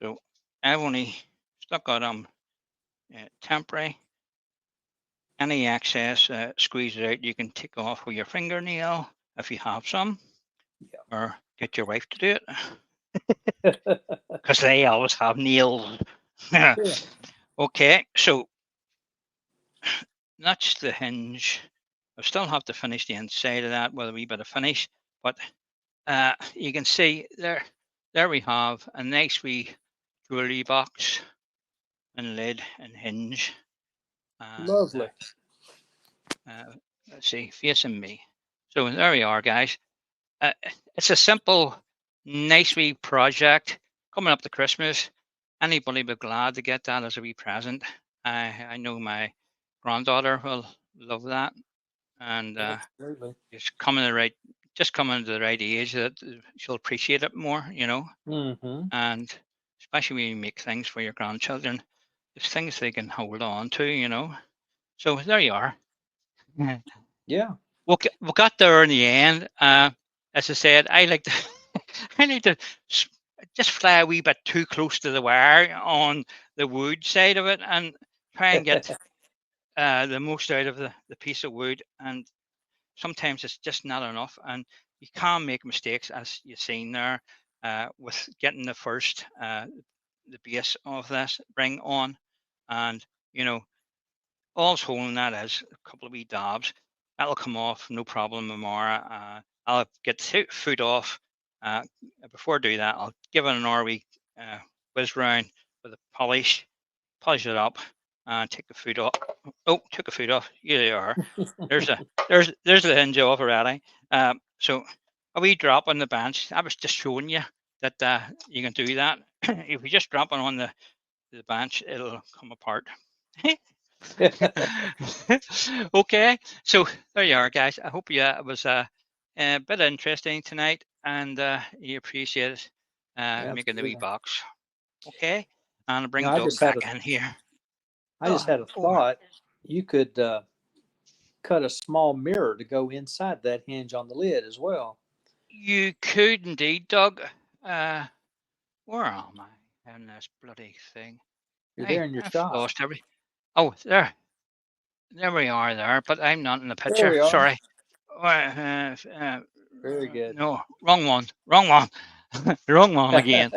so I've only stuck out temporary. Any excess, squeeze it out. You can take off with your fingernail if you have some, or get your wife to do it because they always have nails. Yeah. Okay, so that's the hinge. I still have to finish the inside of that with a wee bit of finish, but you can see there we have a nice wee jewelry box and lid and hinge. And Lovely. let's see, facing me. So there we are, guys. Uh, it's a simple, nice wee project coming up to Christmas. Anybody be glad to get that as a wee present. I know my granddaughter will love that, and Absolutely. it's coming the right, just coming to the right age that she'll appreciate it more, you know. Mm-hmm. And especially when you make things for your grandchildren, it's things they can hold on to, you know. So there you are. Yeah. We got there in the end. As I said, I like to, I need to just fly a wee bit too close to the wire on the wood side of it and try and get the most out of the piece of wood. And sometimes it's just not enough, and you can make mistakes, as you've seen there, with getting the first the base of this ring on, and you know all's holding that is a couple of wee dabs. That'll come off, no problem, Amara. I'll get the foot off. Uh, Before I do that, I'll give it an RV whiz round with a polish it up, and take the foot off. Oh, took the foot off. Here they are. There's a there's the hinge off already. So a wee drop on the bench. I was just showing you that you can do that. If you just drop it on the bench, it'll come apart. Okay, so there you are, guys. I hope it was a bit interesting tonight, and you appreciate making the wee Absolutely. box. Okay, and I'll You bring know, Doug back in here. I just Oh, had a oh, thought. You could cut a small mirror to go inside that hinge on the lid as well. you could indeed, Doug. Uh, where am I in this bloody thing? You're there in your I've shop. lost every. Oh, there we are there, but I'm not in the There picture. we are. Sorry. Very good. No, wrong one. Wrong one. Wrong one again.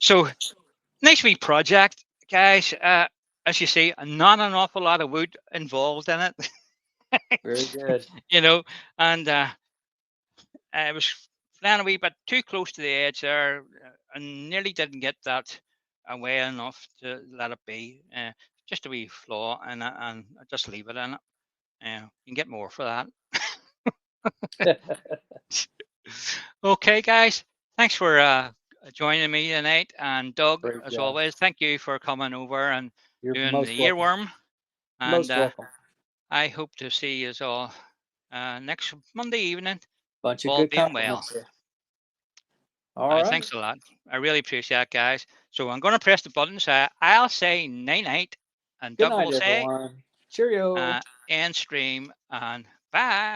So nice wee project, guys. As you see, not an awful lot of wood involved in it, Very good. you know, and I was flying a wee bit too close to the edge there, and nearly didn't get that away enough to let it be. Just a wee flaw, and I just leave it in it. You can get more for that. Okay, guys. Thanks for joining me tonight. And Doug, Great as job. always, thank you for coming over and You're doing most the welcome. earworm. And Most welcome. I hope to see you all next Monday evening, Bunch of all good being well. compliments there. All right. Thanks a lot. I really appreciate it, guys. So I'm going to press the buttons. I'll say night night, and Good Doug night, will say everyone. Cheerio. end stream, and bye.